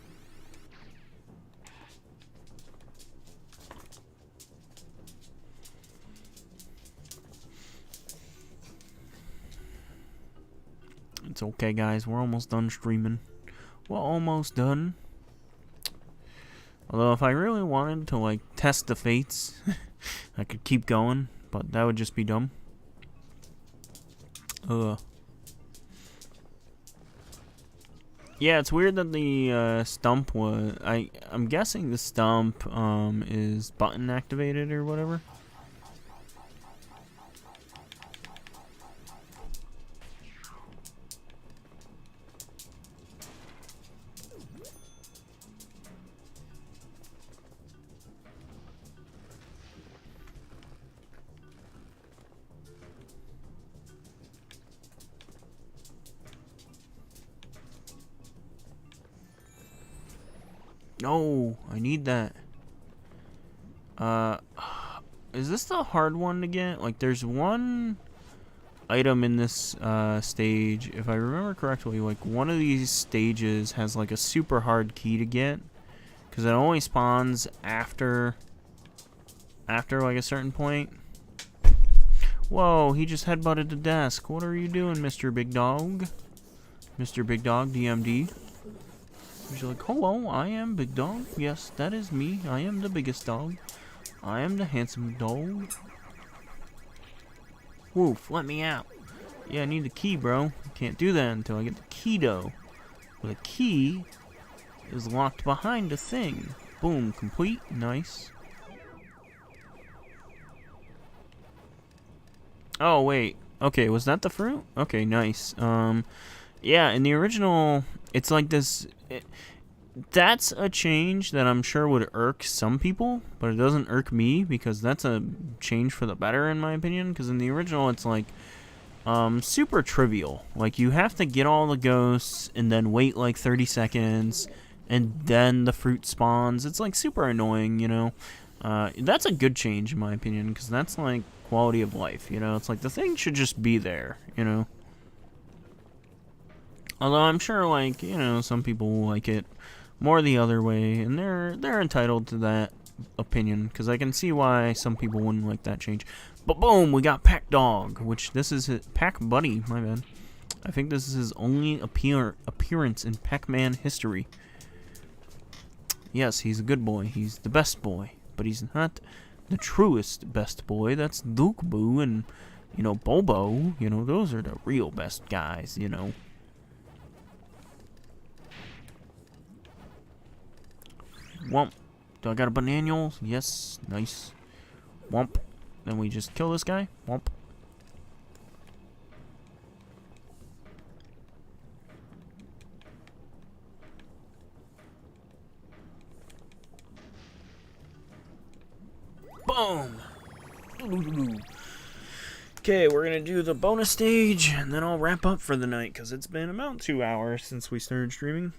It's okay, guys. We're almost done streaming. We're almost done. Although, if I really wanted to, like, test the fates, I could keep going, but that would just be dumb. Yeah, it's weird that the stump was... I'm guessing the stump is button activated or whatever. No, I need that. Is this the hard one to get? Like, there's one item in this stage, if I remember correctly, like, one of these stages has, like, a super hard key to get. Because it only spawns after, like, a certain point. Whoa, he just headbutted the desk. What are you doing, Mr. Big Dog? Mr. Big Dog, DMD. He's like, hello, I am Big Dog. Yes, that is me. I am the biggest dog. I am the handsome dog. Woof, let me out. Yeah, I need the key, bro. Can't do that until I get the key, though. Well, the key is locked behind the thing. Boom, complete. Nice. Oh, wait. Okay, was that the fruit? Okay, nice. Yeah, in the original, it's like this... that's a change that I'm sure would irk some people, but it doesn't irk me, because that's a change for the better, in my opinion. Because in the original, it's like, super trivial. Like, you have to get all the ghosts, and then wait like 30 seconds, and then the fruit spawns. It's like super annoying, you know. That's a good change, in my opinion, because that's like quality of life, you know. It's like the thing should just be there, you know. Although I'm sure, like, you know, some people will like it more the other way, and they're entitled to that opinion, because I can see why some people wouldn't like that change. But boom, we got Pac Dog, which this is his, Pac Buddy, my bad. I think this is his only appearance in Pac-Man history. Yes, he's a good boy. He's the best boy, but he's not the truest best boy. That's Duke Boo and, you know, Bobo. You know, those are the real best guys, you know. Womp. Do I got a banana? Yes. Nice. Womp. Then we just kill this guy. Womp. Boom. Okay, we're gonna do the bonus stage, and then I'll wrap up for the night, because it's been about 2 hours since we started streaming.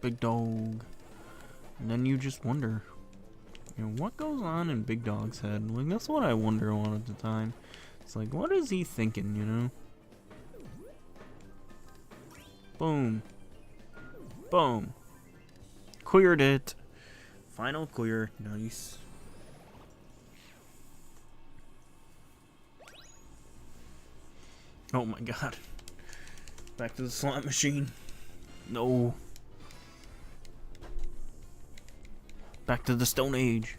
Big Dog. And then you just wonder, you know, what goes on in Big Dog's head? Like, that's what I wonder a lot of the time. It's like, what is he thinking, you know? Boom. Boom. Cleared it. Final clear. Nice. Oh my god. Back to the slot machine. No. Back to the Stone Age.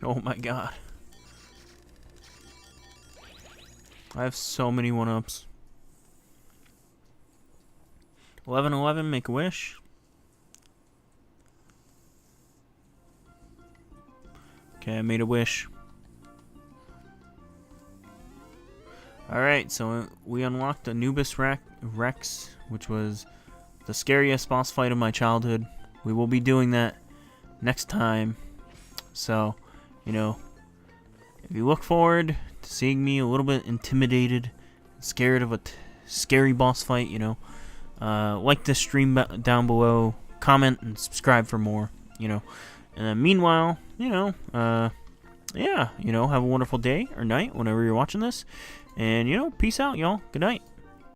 Oh my god. I have so many 1-ups. 1111, make a wish. Okay, I made a wish. Alright, so we unlocked Anubis Rex, which was the scariest boss fight of my childhood. We will be doing that next time. So, you know, if you look forward to seeing me a little bit intimidated, scared of a scary boss fight, you know, like this stream down below, comment and subscribe for more, you know. And then meanwhile, you know, yeah, you know, have a wonderful day or night whenever you're watching this. And, you know, peace out, y'all. Good night.